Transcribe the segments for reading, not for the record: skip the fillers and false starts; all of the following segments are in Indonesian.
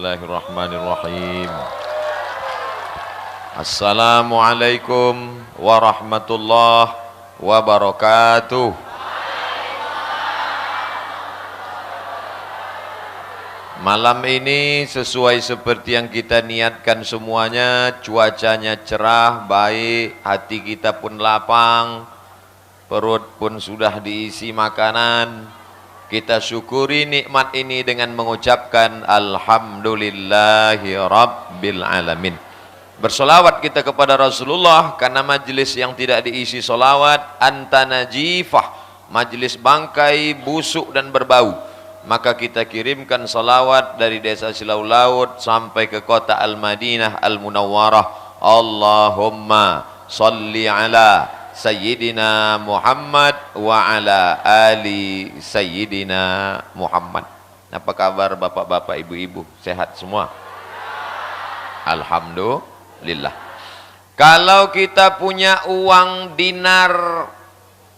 Bismillahirrahmanirrahim. Assalamualaikum warahmatullahi wabarakatuh. Malam ini sesuai seperti yang kita niatkan semuanya, cuacanya cerah, baik, hati kita pun lapang, perut pun sudah diisi makanan. Kita syukuri nikmat ini dengan mengucapkan Alhamdulillahi Rabbil Alamin. Bersolawat kita kepada Rasulullah, karena majlis yang tidak diisi solawat anta najifah, majlis bangkai, busuk dan berbau. Maka kita kirimkan salawat dari desa Silau Laut sampai ke kota Al-Madinah Al-Munawwarah. Allahumma salli ala Sayyidina Muhammad wa ala ali Sayyidina Muhammad. Apa kabar bapak-bapak, ibu-ibu? Sehat semua? Alhamdulillah. Kalau kita punya uang dinar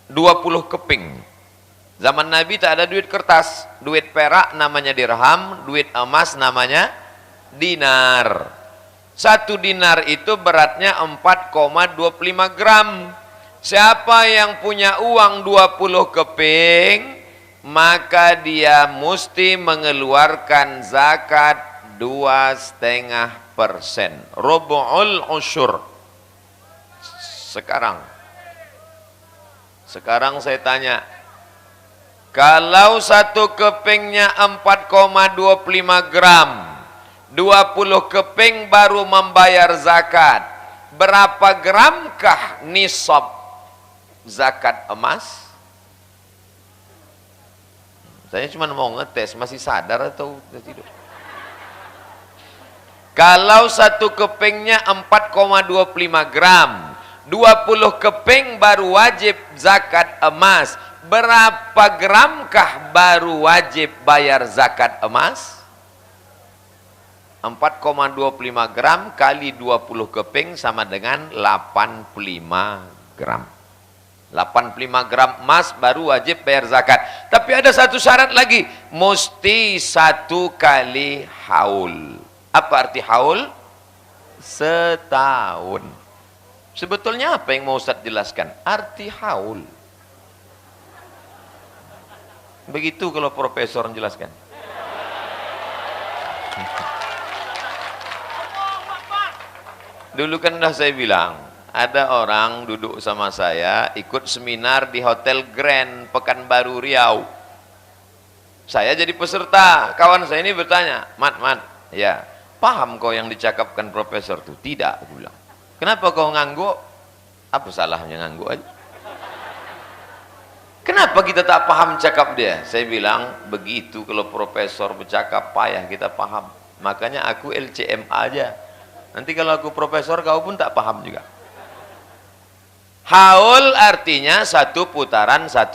20 keping, zaman Nabi tak ada duit kertas, duit perak namanya dirham, duit emas namanya dinar. Satu dinar itu beratnya 4,25 gram. Siapa yang punya uang 20 keping, maka dia mesti mengeluarkan zakat 2,5%. Rubu'ul usyur. Sekarang saya tanya, kalau satu kepingnya 4,25 gram, 20 keping baru membayar zakat, berapa gramkah nisab zakat emas? Saya cuma mau ngetes, masih sadar atau tidak? Kalau satu kepingnya 4,25 gram, 20 keping baru wajib zakat emas, berapa gramkah baru wajib bayar zakat emas? 4,25 gram kali 20 keping sama dengan 85 gram. 85 gram emas baru wajib bayar zakat. Tapi ada satu syarat lagi, mesti 1 kali haul. Apa arti haul? Setahun. Sebetulnya apa yang mau Ustaz jelaskan? Arti haul. Begitu kalau profesor menjelaskan. Dulu kan dah saya bilang, ada orang duduk sama saya, ikut seminar di Hotel Grand Pekanbaru Riau. Saya jadi peserta, kawan saya ini bertanya, Mat, ya, paham kau yang dicakapkan profesor itu? Tidak, aku bilang. Kenapa kau ngangguk? Apa salahnya ngangguk aja? Kenapa kita tak paham cakap dia? Saya bilang, begitu kalau profesor bercakap, payah kita paham. Makanya aku LCM aja. Nanti kalau aku profesor, kau pun tak paham juga. Haul artinya 1 putaran 1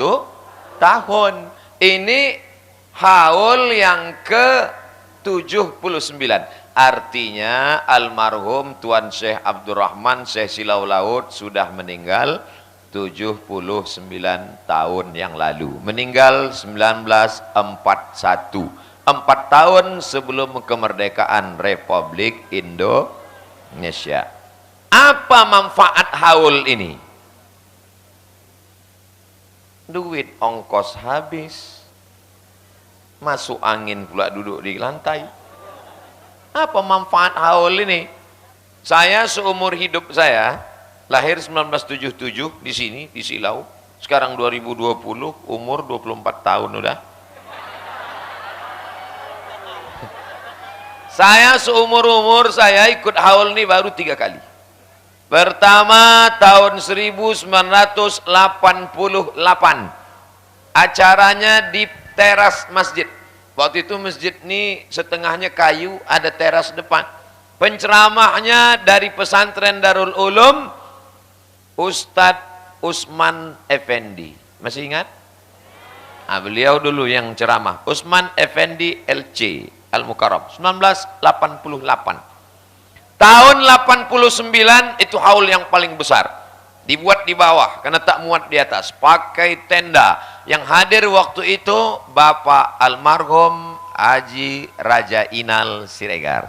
tahun. Ini haul yang ke-79. Artinya almarhum Tuan Syekh Abdurrahman Syekh Silau Laut sudah meninggal 79 tahun yang lalu. Meninggal 1941. 4 tahun sebelum kemerdekaan Republik Indonesia. Apa manfaat haul ini? Duit ongkos habis, masuk angin pula duduk di lantai. Apa manfaat haul ini? Saya seumur hidup saya, lahir 1977 di sini, di Silau. Sekarang 2020, umur 24 tahun udah. Saya seumur-umur saya ikut haul ini baru 3 kali. Pertama tahun 1988. Acaranya di teras masjid. Waktu itu masjid ini setengahnya kayu, ada teras depan. Penceramahnya dari pesantren Darul Ulum, Ustadz Usman Effendi. Masih ingat? Beliau dulu yang ceramah. Usman Effendi LC Al-Mukarram 1988. Tahun 89 itu haul yang paling besar. Dibuat di bawah karena tak muat di atas. Pakai tenda. Yang hadir waktu itu Bapak almarhum Haji Raja Inal Siregar,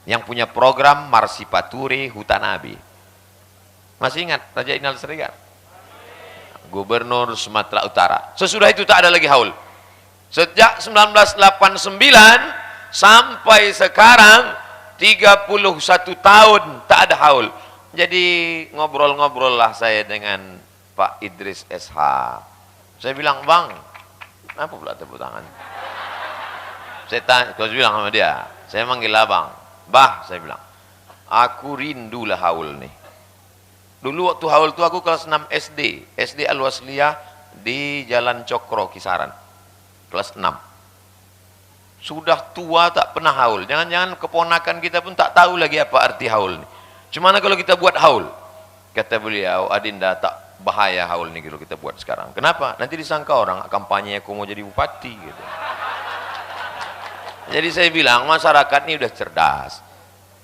yang punya program Marsipaturi Hutanabi. Masih ingat Raja Inal Siregar? Gubernur Sumatera Utara. Sesudah itu tak ada lagi haul. Sejak 1989 sampai sekarang 31 tahun tak ada haul. Jadi ngobrol-ngobrol lah saya dengan Pak Idris SH. Saya bilang, "Bang, kenapa pula tepuk tangan?" Saya tanya, saya bilang sama dia, saya manggil abang, "Bah," saya bilang, "aku rindulah haul nih." Dulu waktu haul itu aku kelas 6 SD, SD Al-Wasliyah di Jalan Cokro, Kisaran. Kelas 6. Sudah tua tak pernah haul. Jangan-jangan keponakan kita pun tak tahu lagi apa arti haul nih. Cumana kalau kita buat haul? Kata beliau, "Adinda, tak bahaya haul nih kalau kita buat sekarang." Kenapa? Nanti disangka orang kampanye aku mau jadi bupati gitu. Jadi saya bilang, masyarakat ini udah cerdas.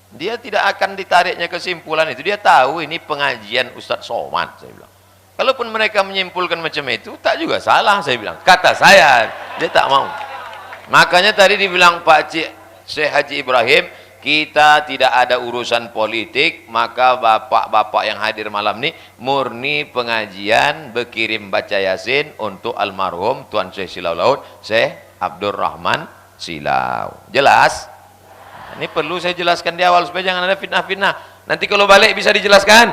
Dia tidak akan ditariknya kesimpulan itu. Dia tahu ini pengajian Ustadz Somad, saya bilang. Kalaupun mereka menyimpulkan macam itu, tak juga salah, saya bilang. Kata saya, dia tak mau. Makanya tadi dibilang Pak Cik Syekh Haji Ibrahim, kita tidak ada urusan politik, maka bapak-bapak yang hadir malam ini murni pengajian berkirim baca Yasin untuk almarhum Tuan Syekh Silau Laut, Syekh Abdurrahman Silau. Jelas? Ini perlu saya jelaskan di awal supaya jangan ada fitnah-fitnah. Nanti kalau balik bisa dijelaskan.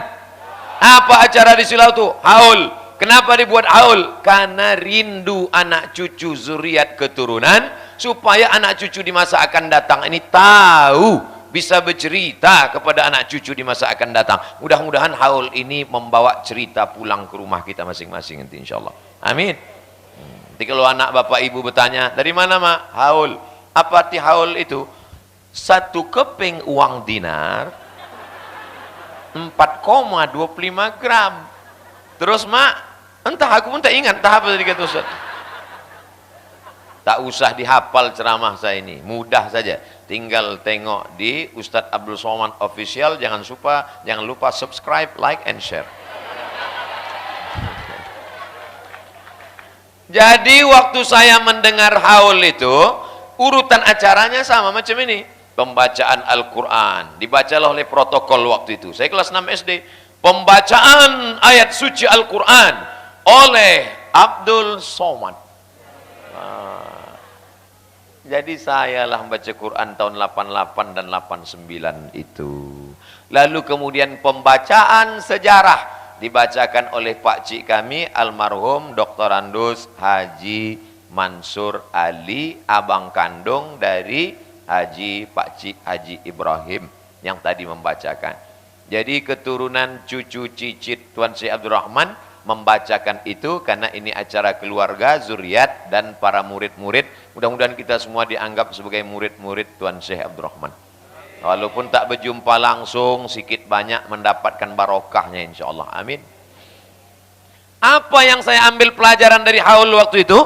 Apa acara di Silau itu? Haul. Kenapa dibuat haul? Karena rindu anak cucu zuriat keturunan, supaya anak cucu di masa akan datang ini tahu, bisa bercerita kepada anak cucu di masa akan datang. Mudah-mudahan haul ini membawa cerita pulang ke rumah kita masing-masing nanti insyaallah. Amin. Nanti kalau anak bapak ibu bertanya, "Dari mana, Mak?" Haul. Apa arti haul itu? 1 keping uang dinar 4,25 gram. Terus, "Mak, entah aku pun tak ingat entah apa tadi kata Ustaz." Tak usah dihafal ceramah saya ini, mudah saja. Tinggal tengok di Ustadz Abdul Somad Official. Jangan lupa subscribe, like, and share. Jadi waktu saya mendengar haul itu, urutan acaranya sama macam ini. Pembacaan Al-Quran, dibacalah oleh protokol waktu itu. Saya kelas 6 SD. Pembacaan ayat suci Al-Quran oleh Abdul Somad. Jadi saya lah membaca Quran tahun 88 dan 89 itu. Lalu kemudian pembacaan sejarah dibacakan oleh Pak Cik kami almarhum Dr. Andus Haji Mansur Ali, abang kandung dari Pak Cik Haji Ibrahim yang tadi membacakan. Jadi keturunan cucu cicit Tuan Syekh Abdurrahman membacakan itu karena ini acara keluarga, zuriat dan para murid-murid. Mudah-mudahan kita semua dianggap sebagai murid-murid Tuan Syekh Abdurrahman. Walaupun tak berjumpa langsung, sikit banyak mendapatkan barokahnya insyaallah. Amin. Apa yang saya ambil pelajaran dari haul waktu itu?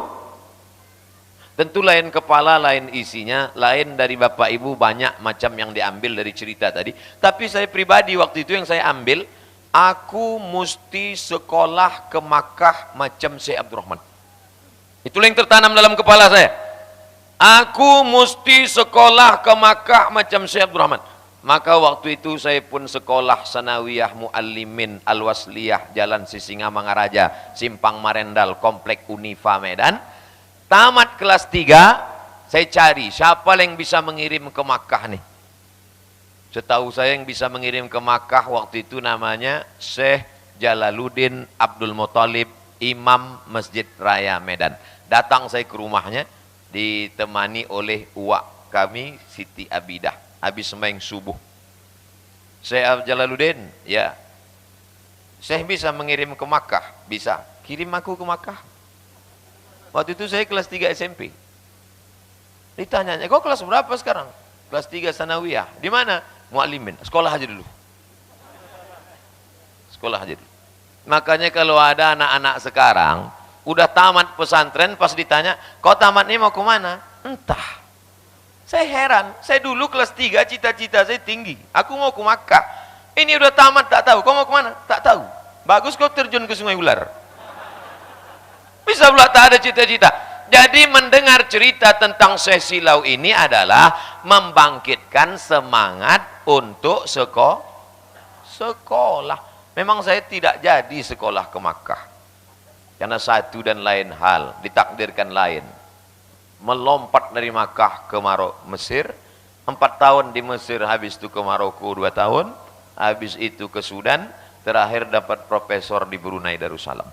Tentu lain kepala, lain isinya, lain dari Bapak Ibu, banyak macam yang diambil dari cerita tadi. Tapi saya pribadi waktu itu yang saya ambil, aku mesti sekolah ke Makkah macam Syekh Abdurrahman. Itulah yang tertanam dalam kepala saya. Aku mesti sekolah ke Makkah macam Syekh Abdurrahman. Maka waktu itu saya pun sekolah Sanawiyah Muallimin Al-Wasliyah, Jalan Sisingamangaraja, Simpang Marendal, Komplek Unifa Medan. Tamat kelas 3, saya cari siapa yang bisa mengirim ke Makkah nih. Setahu saya yang bisa mengirim ke Makkah waktu itu namanya Syekh Jalaluddin Abdul Muthalib, Imam Masjid Raya Medan. Datang saya ke rumahnya, ditemani oleh uwak kami Siti Abidah, habis sembahyang subuh. Syekh Jalaluddin, ya, Syekh bisa mengirim ke Makkah? Bisa. Kirim aku ke Makkah. Waktu itu saya kelas 3 SMP. Ditanyanya, kau kelas berapa sekarang? Kelas 3 Sanawiyah. Di mana? Muallimin. Sekolah aja dulu. Sekolah aja dulu. Makanya kalau ada anak-anak sekarang, udah tamat pesantren, pas ditanya, kau tamat ini mau ke mana? Entah. Saya heran. Saya dulu kelas 3, cita-cita saya tinggi. Aku mau ke Makkah. Ini udah tamat, tak tahu. Kau mau ke mana? Tak tahu. Bagus kau terjun ke Sungai Ular. Bisa pula tak ada cita-cita. Jadi mendengar cerita tentang Syekh Silau ini adalah membangkitkan semangat untuk sekolah. Memang saya tidak jadi sekolah ke Makkah. Karena satu dan lain hal, ditakdirkan lain. Melompat dari Makkah ke Mesir, 4 tahun di Mesir, habis itu ke Maroko 2 tahun, habis itu ke Sudan, terakhir dapat profesor di Brunei Darussalam.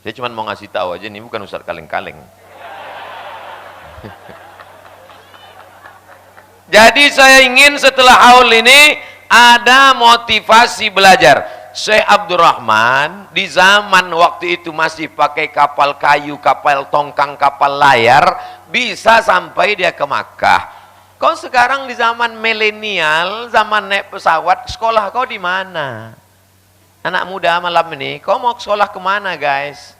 Saya cuma mau ngasih tahu aja, ini bukan Ustaz kaleng-kaleng. Jadi saya ingin setelah haul ini ada motivasi belajar. Syekh Abdurrahman di zaman waktu itu masih pakai kapal kayu, kapal tongkang, kapal layar, bisa sampai dia ke Makkah. Kau sekarang di zaman milenial, zaman naik pesawat, sekolah kau di mana? Anak muda malam ini, kau mau sekolah kemana guys?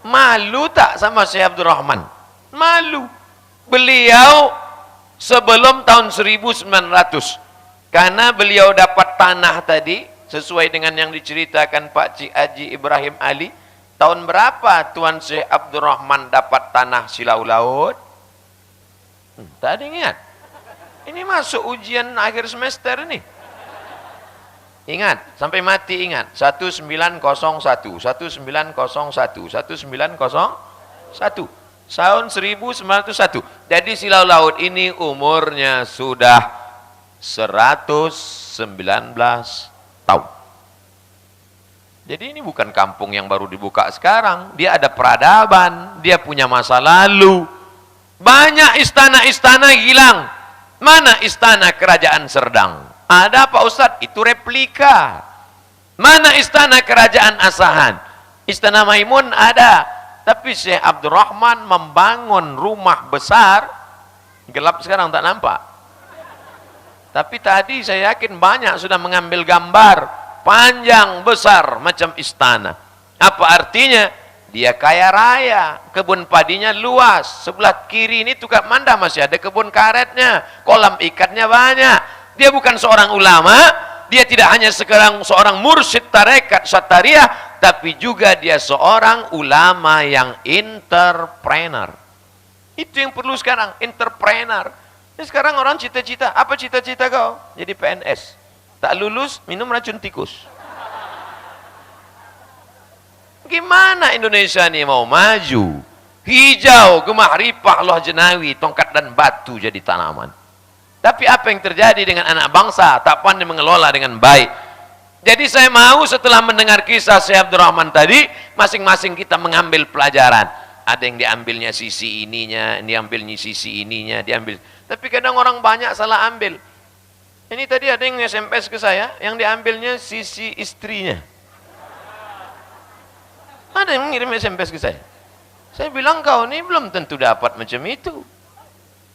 Malu tak sama Syekh Abdurrahman? Malu. Beliau sebelum tahun 1900, karena beliau dapat tanah tadi, sesuai dengan yang diceritakan Pak Cik Haji Ibrahim Ali, tahun berapa Tuan Syekh Abdurrahman dapat tanah Silau Laut? Tak ada ingat. Ini masuk ujian akhir semester ini. Ingat, sampai mati ingat. 1901, 1901, 1901. Tahun 1901. Jadi Silau Laut ini umurnya sudah 119 tahun. Jadi ini bukan kampung yang baru dibuka sekarang. Dia ada peradaban, dia punya masa lalu. Banyak istana-istana hilang. Mana istana kerajaan Serdang? Ada Pak Ustadz, itu replika. Mana istana kerajaan Asahan? Istana Maimun ada. Tapi Syekh Abdurrahman membangun rumah besar. Gelap sekarang tak nampak. Tapi tadi saya yakin banyak sudah mengambil gambar panjang besar macam istana. Apa artinya? Dia kaya raya, kebun padinya luas. Sebelah kiri ini tukar manda masih ada kebun karetnya, kolam ikannya banyak. Dia bukan seorang ulama, dia tidak hanya seorang mursyid tarekat syatariah, tapi juga dia seorang ulama yang entrepreneur. Itu yang perlu sekarang, entrepreneur. Sekarang orang cita-cita, apa cita-cita kau? Jadi PNS. Tak lulus, minum racun tikus. Gimana Indonesia ini mau maju? Hijau, gemah ripah, loh jenawi, tongkat dan batu jadi tanaman. Tapi apa yang terjadi dengan anak bangsa? Tak pandai mengelola dengan baik. Jadi saya mau setelah mendengar kisah Syekh Abdurrahman tadi, masing-masing kita mengambil pelajaran. Ada yang diambilnya sisi ininya, diambilnya sisi ininya, diambil. Tapi kadang orang banyak salah ambil. Ini tadi ada yang SMS ke saya, yang diambilnya sisi istrinya. Ada yang mengirim SMS ke saya. Saya bilang kau ini belum tentu dapat macam itu.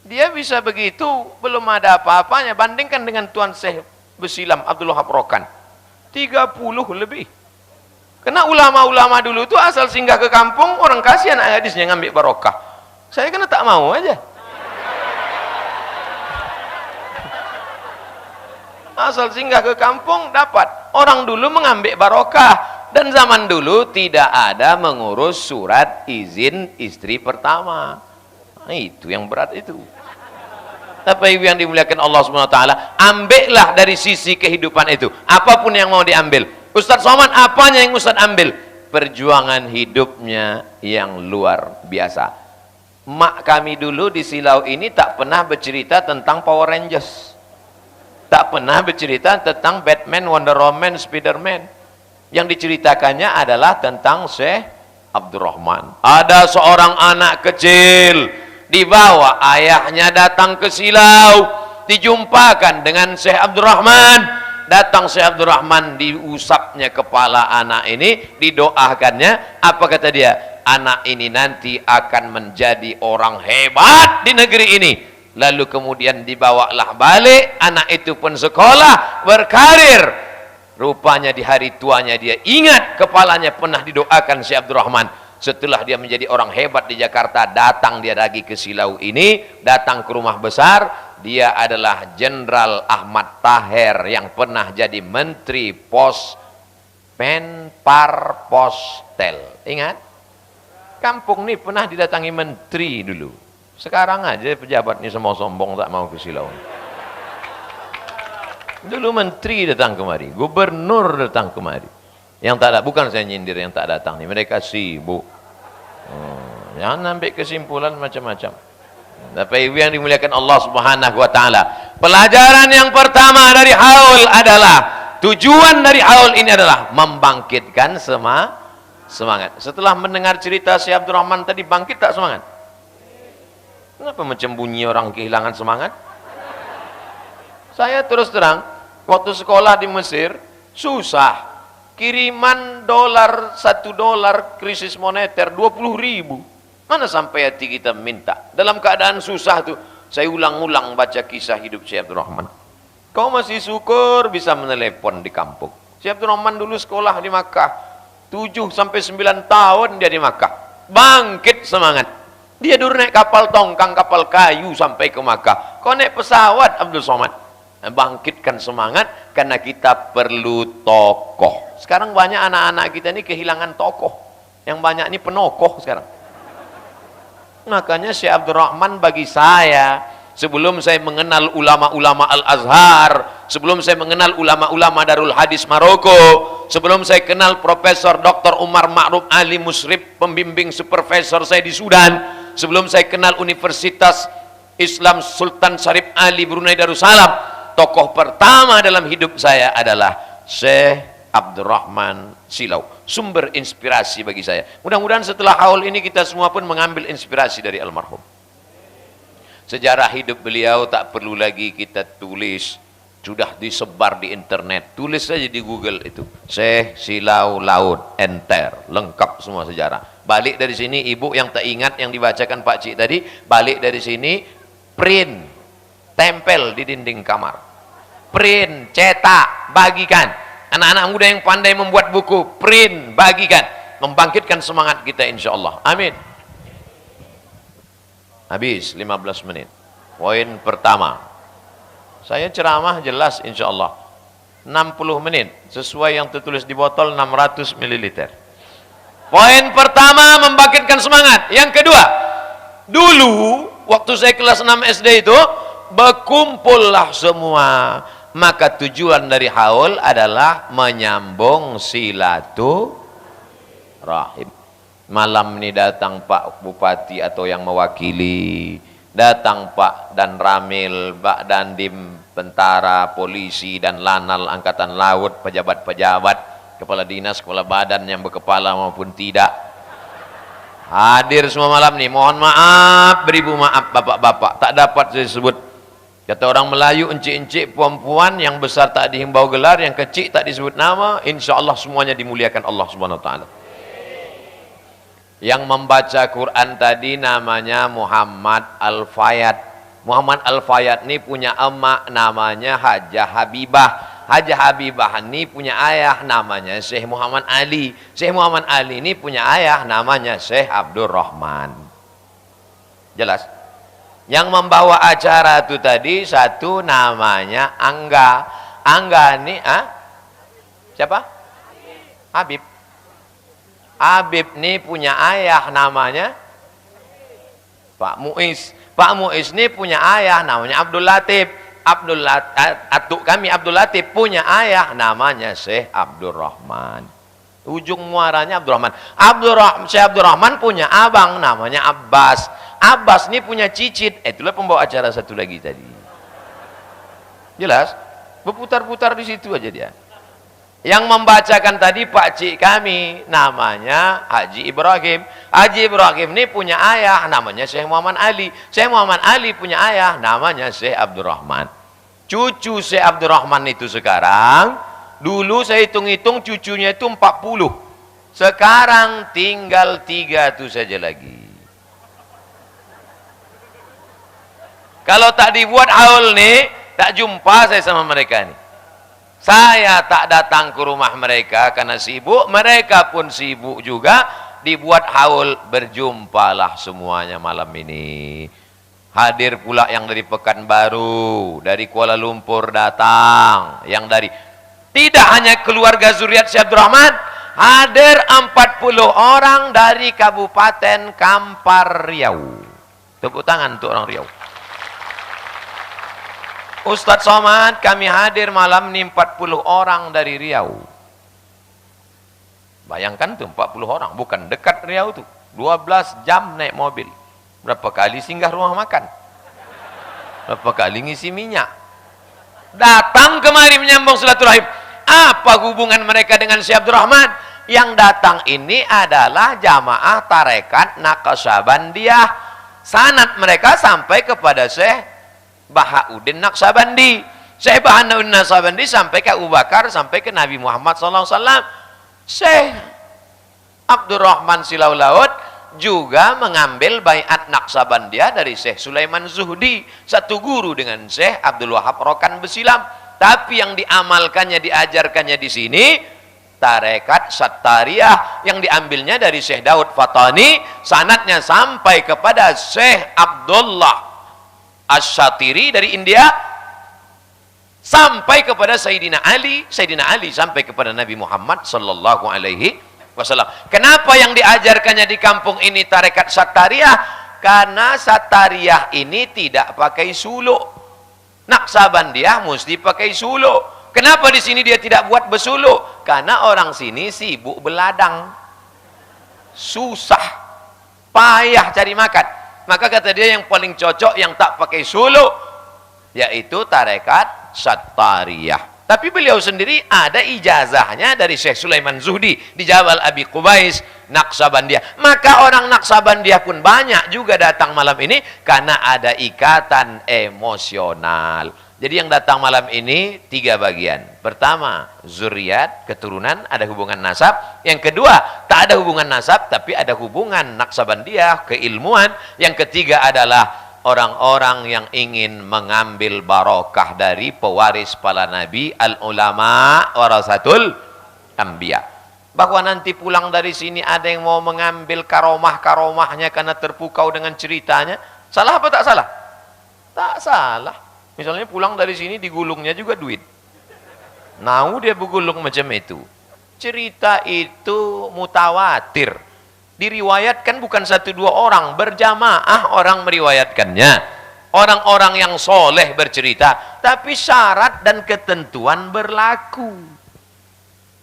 Dia bisa begitu, belum ada apa-apanya. Bandingkan dengan Tuan Syekh Besilam Abdul Wahab Rokan. 30 lebih. Karena ulama-ulama dulu itu asal singgah ke kampung, orang kasih anak hadisnya ngambil barokah. Saya kena tak mau aja. Asal singgah ke kampung dapat. Orang dulu mengambil barokah. Dan zaman dulu tidak ada mengurus surat izin istri pertama. Nah, itu yang berat itu. Tapi yang dimuliakan Allah SWT, ambillah dari sisi kehidupan itu. Apapun yang mau diambil. Ustadz Somad, apanya yang Ustadz ambil? Perjuangan hidupnya yang luar biasa. Mak kami dulu di Silau ini tak pernah bercerita tentang Power Rangers. Tak pernah bercerita tentang Batman, Wonder Woman, Spiderman. Yang diceritakannya adalah tentang Syekh Abdurrahman. Ada seorang anak kecil, dibawa ayahnya datang ke Silau, dijumpakan dengan Syekh Abdurrahman. Datang Syekh Abdurrahman, diusapnya kepala anak ini, didoakannya. Apa kata dia? Anak ini nanti akan menjadi orang hebat di negeri ini. Lalu kemudian dibawalah balik, anak itu pun sekolah, berkarir. Rupanya di hari tuanya dia ingat kepalanya pernah didoakan Syekh Abdurrahman. Setelah dia menjadi orang hebat di Jakarta, datang dia lagi ke Silau ini, datang ke rumah besar. Dia adalah Jenderal Ahmad Taher yang pernah jadi Menteri Pos Menpar Postel. Ingat? Kampung nih pernah didatangi menteri dulu. Sekarang aja pejabat nih semua sombong tak mau ke Silau. Dulu menteri datang kemari, gubernur datang kemari. Yang tak ada, bukan saya nyindir yang tak datang nih, mereka sibuk. Jangan ambil kesimpulan macam-macam. Bapak Ibu yang dimuliakan Allah Subhanahu wa taala. Pelajaran yang pertama dari haul adalah, tujuan dari haul ini adalah membangkitkan semangat. Setelah mendengar cerita si Abdurrahman tadi, bangkit tak semangat? Kenapa macam bunyi orang kehilangan semangat? Saya terus terang, waktu sekolah di Mesir, susah. Kiriman $1 krisis moneter 20.000. Mana sampai hati kita minta? Dalam keadaan susah tuh, saya ulang-ulang baca kisah hidup Syekh Abdurrahman. Kau masih syukur bisa menelepon di kampung. Syekh Abdurrahman dulu sekolah di Makkah. 7 sampai 9 tahun dia di Makkah. Bangkit semangat. Dia dulu naik kapal tongkang, kapal kayu sampai ke Makkah. Kau naik pesawat, Abdul Somad. Bangkitkan semangat karena kita perlu tokoh. Sekarang banyak anak-anak kita ini kehilangan tokoh. Yang banyak ini penokoh sekarang. Makanya Syekh Abdurrahman bagi saya, sebelum saya mengenal ulama-ulama Al-Azhar, sebelum saya mengenal ulama-ulama Darul Hadis Maroko, sebelum saya kenal Profesor Dr. Umar Ma'ruf Ali Musrib, pembimbing supervisor saya di Sudan, sebelum saya kenal Universitas Islam Sultan Syarif Ali Brunei Darussalam, tokoh pertama dalam hidup saya adalah Syekh Abdurrahman Silau. Sumber inspirasi bagi saya. Mudah-mudahan setelah haul ini kita semua pun mengambil inspirasi dari almarhum. Sejarah hidup beliau tak perlu lagi kita tulis, sudah disebar di internet. Tulis saja di Google itu, Syekh Silau Laut, enter, lengkap semua sejarah. Balik dari sini, ibu yang tak ingat yang dibacakan Pak Cik tadi, balik dari sini, print, tempel di dinding kamar, print, cetak, bagikan. Anak-anak muda yang pandai membuat buku, print, bagikan, membangkitkan semangat kita insya Allah. Amin. Habis 15 menit. Poin pertama, saya ceramah jelas insya Allah 60 menit sesuai yang tertulis di botol 600 ml. Poin pertama, membangkitkan semangat. Yang kedua, dulu waktu saya kelas 6 SD itu berkumpullah semua. Maka tujuan dari haul adalah menyambung silaturahim. Malam ini datang Pak Bupati atau yang mewakili, datang Pak Dan Ramil, Pak Dandim, tentara, polisi, dan lanal angkatan laut, pejabat-pejabat, kepala dinas, kepala badan yang berkepala maupun tidak. Hadir semua malam ini. Mohon maaf, beribu maaf bapak-bapak, tak dapat saya sebut. Kata orang Melayu, encik-encik, puan-puan, yang besar tak dihimbau gelar, yang kecil tak disebut nama, insya Allah semuanya dimuliakan Allah Subhanahu Wa Taala. Yang membaca Quran tadi namanya Muhammad Al-Fayad. Muhammad Al-Fayad ini punya emak namanya Hajah Habibah. Hajah Habibah ini punya ayah namanya Syekh Muhammad Ali. Syekh Muhammad Ali ini punya ayah namanya Syekh Abdurrahman. Jelas? Yang membawa acara itu tadi satu namanya Angga. Angga ini siapa? Habib. Habib ini punya ayah namanya Pak Muiz. Pak Muiz ini punya ayah namanya Abdul Latif. Atuk kami Abdul Latif punya ayah namanya Syekh Abdurrahman. Ujung muaranya Abdurrahman. Syekh Abdurrahman punya abang namanya Abbas. Abbas ini punya cicit. Itulah pembawa acara satu lagi tadi. Jelas? Berputar-putar di situ aja dia. Yang membacakan tadi Pak Cik kami namanya Haji Ibrahim. Haji Ibrahim ini punya ayah namanya Syekh Muhammad Ali. Syekh Muhammad Ali punya ayah namanya Syekh Abdurrahman. Cucu Syekh Abdurrahman itu sekarang, dulu saya hitung-hitung cucunya itu 40. Sekarang tinggal 3 itu saja lagi. Kalau tak dibuat haul nih, tak jumpa saya sama mereka nih. Saya tak datang ke rumah mereka karena sibuk, mereka pun sibuk juga. Dibuat haul, berjumpalah semuanya malam ini. Hadir pula yang dari Pekanbaru, dari Kuala Lumpur datang, yang dari tidak hanya keluarga zuriat Syekh Abdurrahman, Hadir 40 orang dari Kabupaten Kampar Riau. Tepuk tangan untuk orang Riau. Ustadz Somad, kami hadir malam ini 40 orang dari Riau. Bayangkan tuh 40 orang, bukan dekat Riau tuh. 12 jam naik mobil. Berapa kali singgah rumah makan? Berapa kali ngisi minyak? Datang kemari menyambung silaturahim. Apa hubungan mereka dengan Syekh Abdul Rahman? Yang datang ini adalah jamaah tarekat Naqsyabandiyah. Sanad mereka sampai kepada Syekh Bahauddin Naqsyabandi. Syekh Bahauddin Naqsyabandi sampai ke Abu Bakar, sampai ke Nabi Muhammad SAW. Syekh Abdurrahman Silaulaut juga mengambil baiat Naqsyabandiyah dari Syekh Sulaiman Zuhdi, satu guru dengan Syekh Abdul Wahab Rokan Besilam. Tapi yang diamalkannya, diajarkannya di sini tarekat Sattariyah, yang diambilnya dari Syekh Daud Fatani, sanadnya sampai kepada Syekh Abdullah Asy-Syatiri dari India, sampai kepada Sayyidina Ali, Sayyidina Ali sampai kepada Nabi Muhammad sallallahu alaihi wasallam. Kenapa yang diajarkannya di kampung ini tarekat Sattariyah? Karena Sattariyah ini tidak pakai suluk. Naqsyabandiyah mesti pakai suluk. Kenapa di sini dia tidak buat bersuluk? Karena orang sini sibuk beladang. Susah, payah cari makan. Maka kata dia yang paling cocok yang tak pakai suluk, yaitu tarekat Sattariyah. Tapi beliau sendiri ada ijazahnya dari Syekh Sulaiman Zuhdi di Jabal Abi Qubais, Naqsyabandiyah. Maka orang Naqsyabandiyah pun banyak juga datang malam ini karena ada ikatan emosional. Jadi yang datang malam ini 3 bagian. Pertama, zuriat, keturunan, ada hubungan nasab. Yang kedua, tak ada hubungan nasab, tapi ada hubungan Naqsyabandiyah, keilmuan. Yang ketiga adalah orang-orang yang ingin mengambil barokah dari pewaris para nabi, al-ulama warasatul anbiya. Bahwa nanti pulang dari sini ada yang mau mengambil karomah-karomahnya karena terpukau dengan ceritanya. Salah apa tak salah? Tak salah. Misalnya pulang dari sini digulungnya juga duit. Mau dia bergulung macam itu. Cerita itu mutawatir. Diriwayatkan bukan 1-2 orang, berjamaah orang meriwayatkannya. Orang-orang yang soleh bercerita, tapi syarat dan ketentuan berlaku.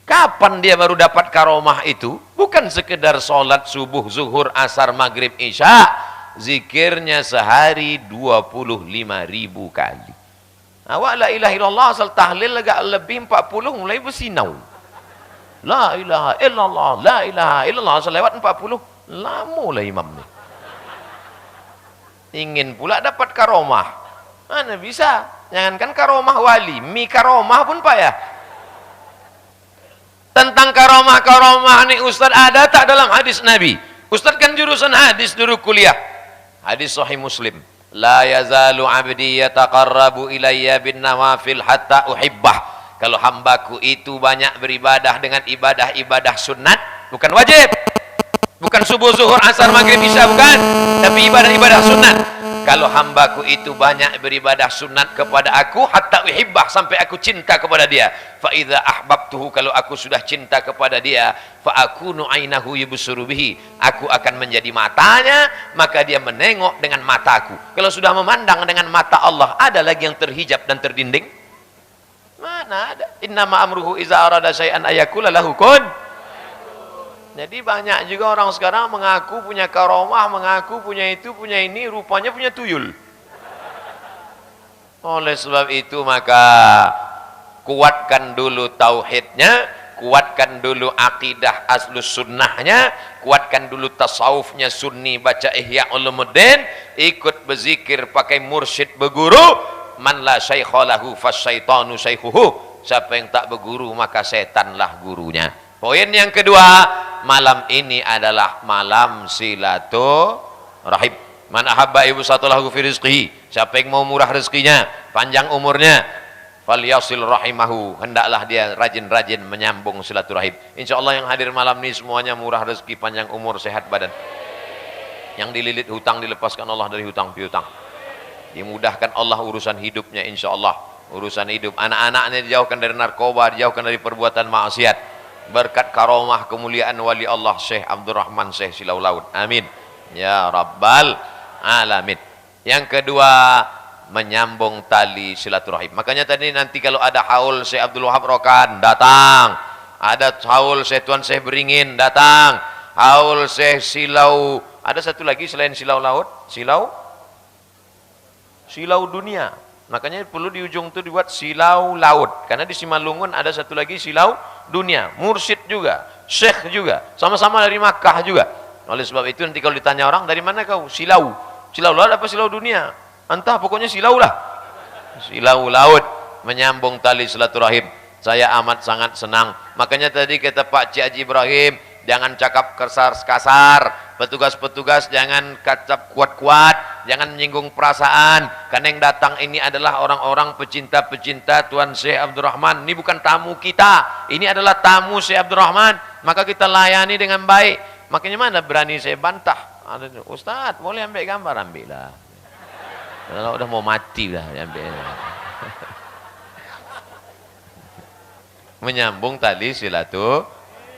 Kapan dia baru dapat karomah itu? Bukan sekedar sholat subuh, zuhur, asar, maghrib, isya. Zikirnya sehari 25.000 kali. Awak la ilaha illallah asal tahlil agak lebih 40 mulai bersinau. La ilaha illallah, la ilaha illallah asal lewat 40 lama lah imam ni. Ingin pula dapat karomah. Mana bisa? Jangankan karomah wali, mi karomah pun payah. Tentang karomah-karomah ni Ustaz ada tak dalam hadis Nabi? Ustaz kan jurusan hadis dulu kuliah. Hadis Sahih Muslim. La yazalu abdi yataqarrabu ilayya bin nawafil hatta uhibbah. Kalau hambaku itu banyak beribadah dengan ibadah-ibadah sunat, bukan wajib. Bukan subuh, zuhur, asar, maghrib, isya, bukan. Tapi ibadah-ibadah sunat. Kalau hambaku itu banyak beribadah sunat kepada aku, hatta uhibbah, sampai aku cinta kepada dia. Fa idza ahbabtuhu, kalau aku sudah cinta kepada dia, fa akunu ainahu yubsiru bihi, aku akan menjadi matanya, maka dia menengok dengan mataku. Kalau sudah memandang dengan mata Allah, ada lagi yang terhijab dan terdinding? Mana ada? Innama amruhu iza arada syai'an ayakula lahu kun. Jadi banyak juga orang sekarang mengaku punya karomah, mengaku punya itu, punya ini, rupanya punya tuyul. Oleh sebab itu maka kuatkan dulu tauhidnya, kuatkan dulu akidah aslus sunnahnya, kuatkan dulu tasawufnya sunni, baca Ihya Ulumuddin, ikut berzikir pakai mursyid berguru. Man la syaikha lahu fasyaitanu syaikhuhu. Siapa yang tak berguru maka setanlah gurunya. Poin yang kedua, malam ini adalah malam silaturahim. Man ahabba ibsatalahu fi rizqihi. Siapa yang mau murah rezekinya, panjang umurnya, falyasil rahimahu, hendaklah dia rajin-rajin menyambung silaturahim. Insyaallah yang hadir malam ini semuanya murah rezeki, panjang umur, sehat badan. Yang dililit hutang dilepaskan Allah dari hutang piutang. Dimudahkan Allah urusan hidupnya insyaallah. Urusan hidup anak-anaknya dijauhkan dari narkoba, dijauhkan dari perbuatan maksiat. berkat karomah kemuliaan wali Allah Syekh Abdurrahman Syekh Silau Laut. Amin ya rabbal alamin. Yang kedua, menyambung tali silaturahim. Makanya tadi nanti kalau ada haul Syekh Abdul Wahab Rokan, datang. Ada haul Syekh Tuan Syekh Beringin, datang. Haul Syekh Silau, ada satu lagi selain Silau Laut, Silau Dunia. Makanya perlu di ujung itu dibuat Silau Laut. Karena di Simalungun ada satu lagi Silau Dunia. Mursyid juga, Syekh juga, sama-sama dari Makkah juga. Oleh sebab itu nanti kalau ditanya orang, dari mana kau? Silau Laut apa Silau Dunia? Entah, pokoknya Silau lah. Silau Laut, menyambung tali silaturahim. Saya amat sangat senang. Makanya tadi kata Pak Cik Haji Ibrahim, jangan cakap kasar, petugas-petugas jangan kacap kuat-kuat, jangan menyinggung perasaan. Karena yang datang ini adalah orang-orang pecinta-pecinta Tuan Syekh Abdurrahman. Ini bukan tamu kita, ini adalah tamu Syekh Abdurrahman. Maka kita layani dengan baik. Makanya mana berani saya bantah. Ustaz, boleh ambil gambar? Ambillah. Kalau udah mau mati lah, ambil. Menyambung tali silaturahim.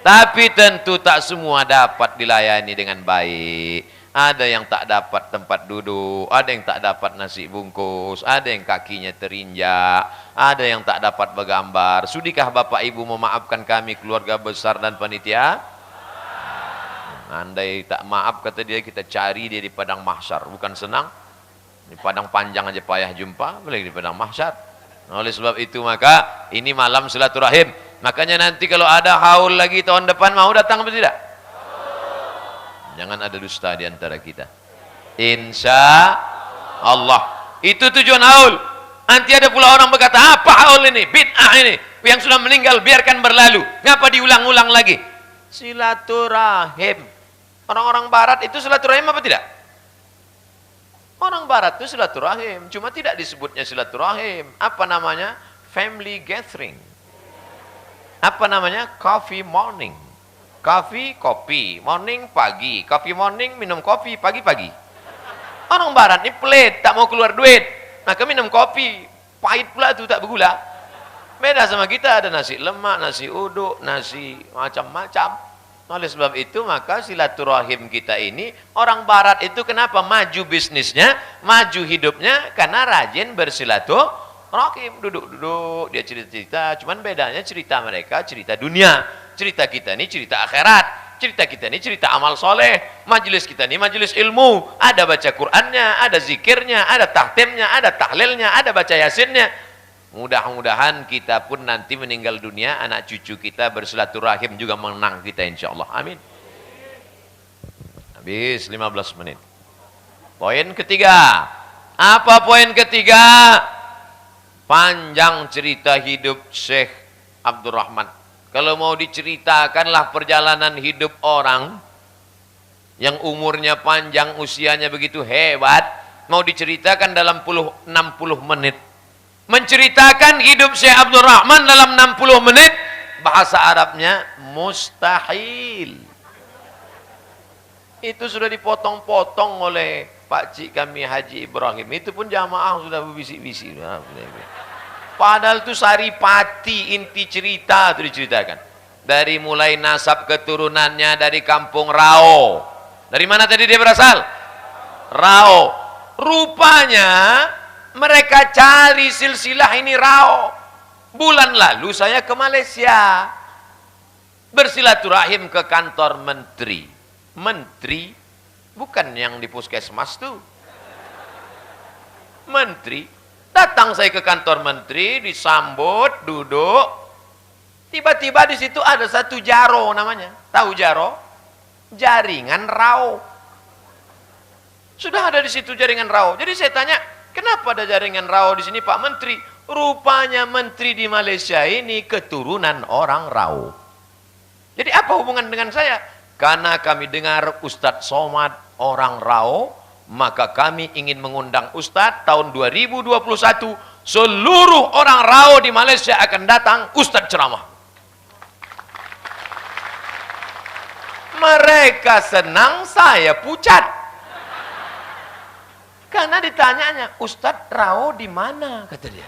Tapi tentu tak semua dapat dilayani dengan baik. Ada yang tak dapat tempat duduk, ada yang tak dapat nasi bungkus, ada yang kakinya terinjak, ada yang tak dapat bergambar. Sudikah Bapak Ibu memaafkan kami keluarga besar dan panitia? Andai tak maaf kata dia, kita cari dia di padang mahsyar. Bukan senang, di padang panjang aja payah jumpa, boleh di padang mahsyar. Oleh sebab itu maka ini malam silaturahim. Makanya nanti kalau ada haul lagi tahun depan, mau datang atau tidak? Jangan ada dusta di antara kita. Insya Allah. Itu tujuan haul. Nanti ada pula orang berkata, apa haul ini? Bid'ah ini. Yang sudah meninggal biarkan berlalu. Ngapa diulang-ulang lagi? Silaturahim. Orang-orang barat itu silaturahim apa tidak? Orang barat itu silaturahim, cuma tidak disebutnya silaturahim. Apa namanya? Family gathering. Apa namanya? Coffee morning. Coffee, kopi. Morning, pagi. Coffee morning, minum kopi pagi-pagi. Orang barat ini pelit, tak mau keluar duit. Maka minum kopi. Pahit pula itu, tak bergula. Beda sama kita, ada nasi lemak, nasi uduk, nasi macam-macam. Oleh sebab itu maka silaturahim kita ini, orang barat itu kenapa maju bisnisnya, maju hidupnya? Karena rajin bersilaturahim. Duduk-duduk, dia cerita-cerita, cuman bedanya cerita mereka cerita dunia, cerita kita ini cerita akhirat, cerita kita ini cerita amal soleh, majelis kita ini majelis ilmu, ada baca Qur'annya, ada zikirnya, ada tahtimnya, ada tahlilnya, ada baca yasinnya. Mudah-mudahan kita pun nanti meninggal dunia, anak cucu kita bersilaturahim juga menang kita insya Allah. Amin. Habis 15 menit. Poin ketiga. Apa poin ketiga? Panjang cerita hidup Syekh Abdurrahman. Kalau mau diceritakanlah perjalanan hidup orang yang umurnya panjang, usianya begitu hebat, mau diceritakan dalam 60 menit. Menceritakan hidup Syekh Abdurrahman dalam 60 menit, bahasa Arabnya mustahil. Itu sudah dipotong-potong oleh Pak Cik kami Haji Ibrahim. Itu pun jamaah sudah berbisik-bisik. Padahal itu saripati inti cerita itu diceritakan. Dari mulai nasab keturunannya dari kampung Rao. Dari mana tadi dia berasal? Rao. Rupanya mereka cari silsilah ini Rao. Bulan lalu saya ke Malaysia. Bersilaturahim ke kantor menteri. Menteri bukan yang di puskesmas tuh. Menteri. Datang saya ke kantor menteri, disambut, duduk. Tiba-tiba di situ ada satu jaro namanya. Tahu jaro? Jaringan Rao. Sudah ada di situ jaringan Rao. Jadi saya tanya, kenapa ada jaringan Rao di sini Pak Menteri? Rupanya menteri di Malaysia ini keturunan orang Rao. Jadi apa hubungan dengan saya? Karena kami dengar Ustadz Somad orang Rao, maka kami ingin mengundang Ustadz tahun 2021. Seluruh orang Rao di Malaysia akan datang Ustadz ceramah. Mereka senang, saya pucat. Karena ditanyanya, Ustadz Rao di mana? Kata dia.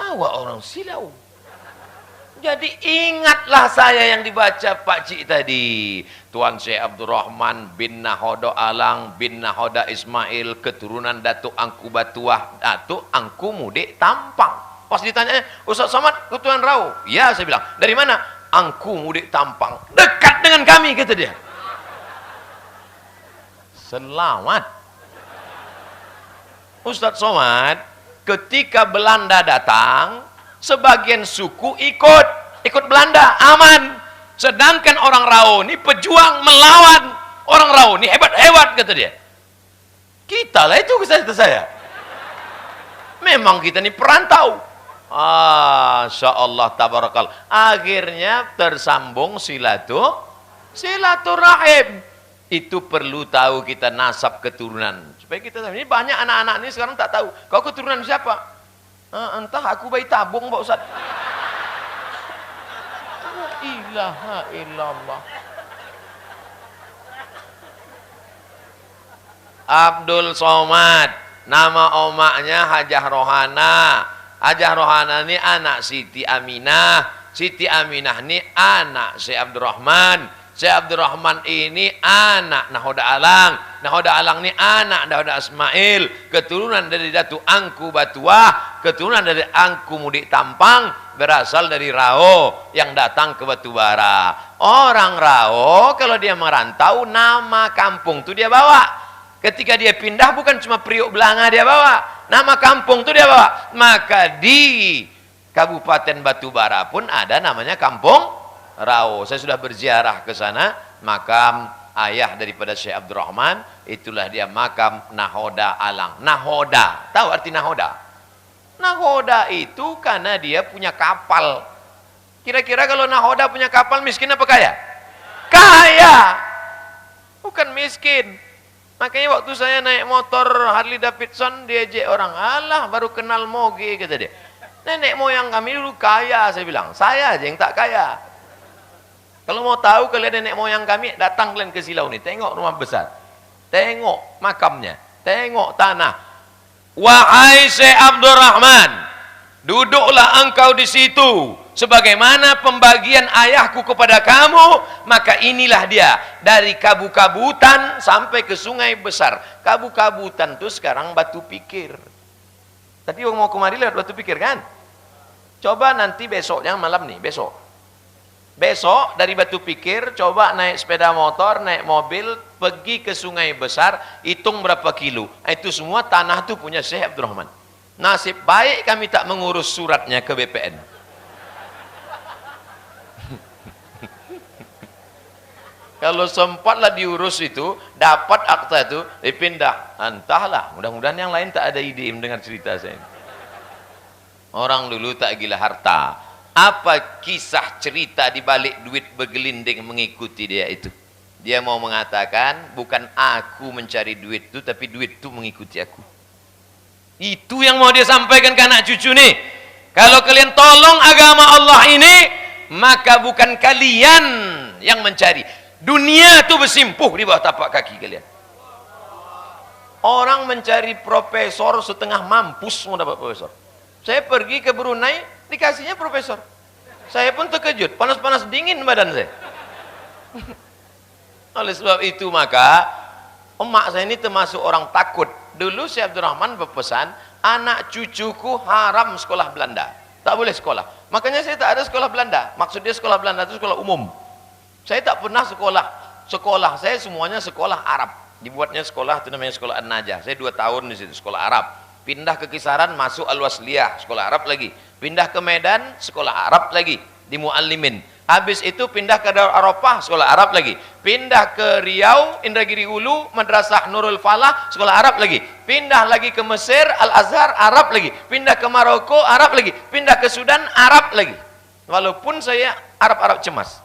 Awak orang Silau. Jadi ingatlah saya yang dibaca Pak Cik tadi. Tuan Syekh Abdurrahman bin Nahoda Alang bin Nahoda Ismail, keturunan Datuk Angku Batuah, Datuk Angku Mudik Tampang. Pas ditanya, Ustaz Somad, keturunan Rau. Ya, saya bilang. Dari mana? Angku Mudik Tampang. Dekat dengan kami, kata dia. Selamat. Ustaz Somad, ketika Belanda datang, sebagian suku ikut Belanda, aman. Sedangkan orang Rau ini pejuang melawan. Orang Rau ini hebat-hebat, kata dia. Kita lah itu, kata saya. Memang kita ini perantau. Masya Allah, tabarakal. Akhirnya tersambung silaturahim. Itu perlu tahu kita nasab keturunan. Supaya kita tahu. Ini banyak anak-anak ini sekarang tak tahu. Kau keturunan siapa? Entah, aku bayi tabung Pak Ustaz. La ilaha illallah. Abdul Somad, nama omaknya Hajah Rohana. Hajah Rohana ini anak Siti Aminah. Siti Aminah ini anak Syekh Abdurrahman. Syekh Abdurrahman ini anak Nahoda Alang. Nahoda Alang ini anak Nahoda Ismail. Keturunan dari Datuk Angku Batuah. Keturunan dari Angku Mudik Tampang. Berasal dari Rao yang datang ke Batubara. Orang Rao kalau dia merantau, nama kampung itu dia bawa. Ketika dia pindah bukan cuma Priok Belanga dia bawa. Nama kampung itu dia bawa. Maka di Kabupaten Batubara pun ada namanya Kampung Rao. Saya sudah berziarah ke sana, makam ayah daripada Syekh Abdurrahman, itulah dia makam Nahoda Alang. Nahoda, tahu arti Nahoda? Nahoda itu karena dia punya kapal. Kira-kira kalau Nahoda punya kapal, miskin apa kaya? Kaya, bukan miskin. Makanya waktu saya naik motor Harley Davidson, diajak orang, alah baru kenal moge, kata dia. Nenek moyang kami dulu kaya, saya bilang. Saya aja yang tak kaya. Kalau mau tahu kalian nenek moyang kami, datang kalian ke Silau nih, tengok rumah besar, tengok makamnya, tengok tanah. Wahai Syekh Abdurrahman, duduklah engkau di situ. Sebagaimana pembagian ayahku kepada kamu, maka inilah dia. Dari Kabu-Kabutan sampai ke Sungai Besar. Kabu-Kabutan itu sekarang Batu Pikir. Tadi mau kemari lewat Batu Pikir kan? Coba nanti besoknya malam nih, Besok dari Batu Pikir, coba naik sepeda motor, naik mobil, pergi ke Sungai Besar, hitung berapa kilo. Itu semua tanah itu punya Syekh Abdurrahman. Nasib baik kami tak mengurus suratnya ke BPN. Kalau sempatlah diurus itu, dapat akta itu, dipindah. Entahlah, mudah-mudahan yang lain tak ada ide mendengar cerita saya. Orang dulu tak gila harta. Apa kisah cerita di balik duit bergelinding mengikuti dia itu? Dia mau mengatakan, bukan aku mencari duit itu, tapi duit itu mengikuti aku. Itu yang mau dia sampaikan ke anak cucu nih. Kalau kalian tolong agama Allah ini, maka bukan kalian yang mencari. Dunia itu bersimpuh di bawah tapak kaki kalian. Orang mencari profesor setengah mampus mau dapat profesor. Saya pergi ke Brunei, dikasihnya profesor. Saya pun terkejut, panas-panas dingin badan saya. Oleh sebab itu maka emak saya ini termasuk orang takut. Dulu Syekh Abdurrahman berpesan, anak cucuku haram sekolah Belanda, tak boleh sekolah. Makanya saya tak ada sekolah Belanda. Maksud dia sekolah Belanda itu sekolah umum. Saya tak pernah sekolah. Sekolah saya semuanya sekolah Arab. Dibuatnya sekolah itu namanya sekolah An-Najah. Saya 2 tahun di situ sekolah Arab. Pindah ke Kisaran, masuk Al-Wasliyah, sekolah Arab lagi. Pindah ke Medan, sekolah Arab lagi di Muallimin. Habis itu pindah ke Darul Arafah, sekolah Arab lagi. Pindah ke Riau, Indragiri Hulu, Madrasah Nurul Falah, sekolah Arab lagi. Pindah lagi ke Mesir, Al-Azhar, Arab lagi. Pindah ke Maroko, Arab lagi. Pindah ke Sudan, Arab lagi. Walaupun saya Arab-Arab cemas.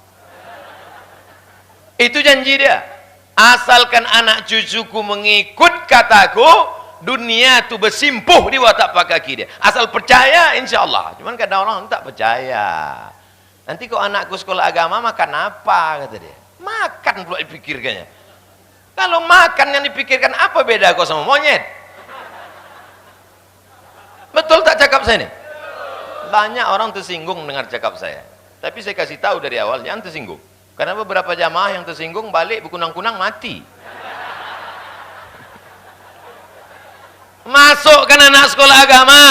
Itu janji dia. Asalkan anak cucuku mengikut kataku, dunia itu bersimpuh di bawah tapak kaki dia. Asal percaya, insya Allah. Cuman kadang orang tak percaya. Nanti kok anakku sekolah agama makan apa, kata dia. Makan pula dipikirkannya. Kalau makan yang dipikirkan, apa beda kau sama monyet? Betul tak cakap saya ini? Banyak orang tersinggung dengar cakap saya. Tapi saya kasih tahu dari awal, jangan tersinggung. Karena beberapa jamaah yang tersinggung balik berkunang-kunang mati. Masukkan anak sekolah agama.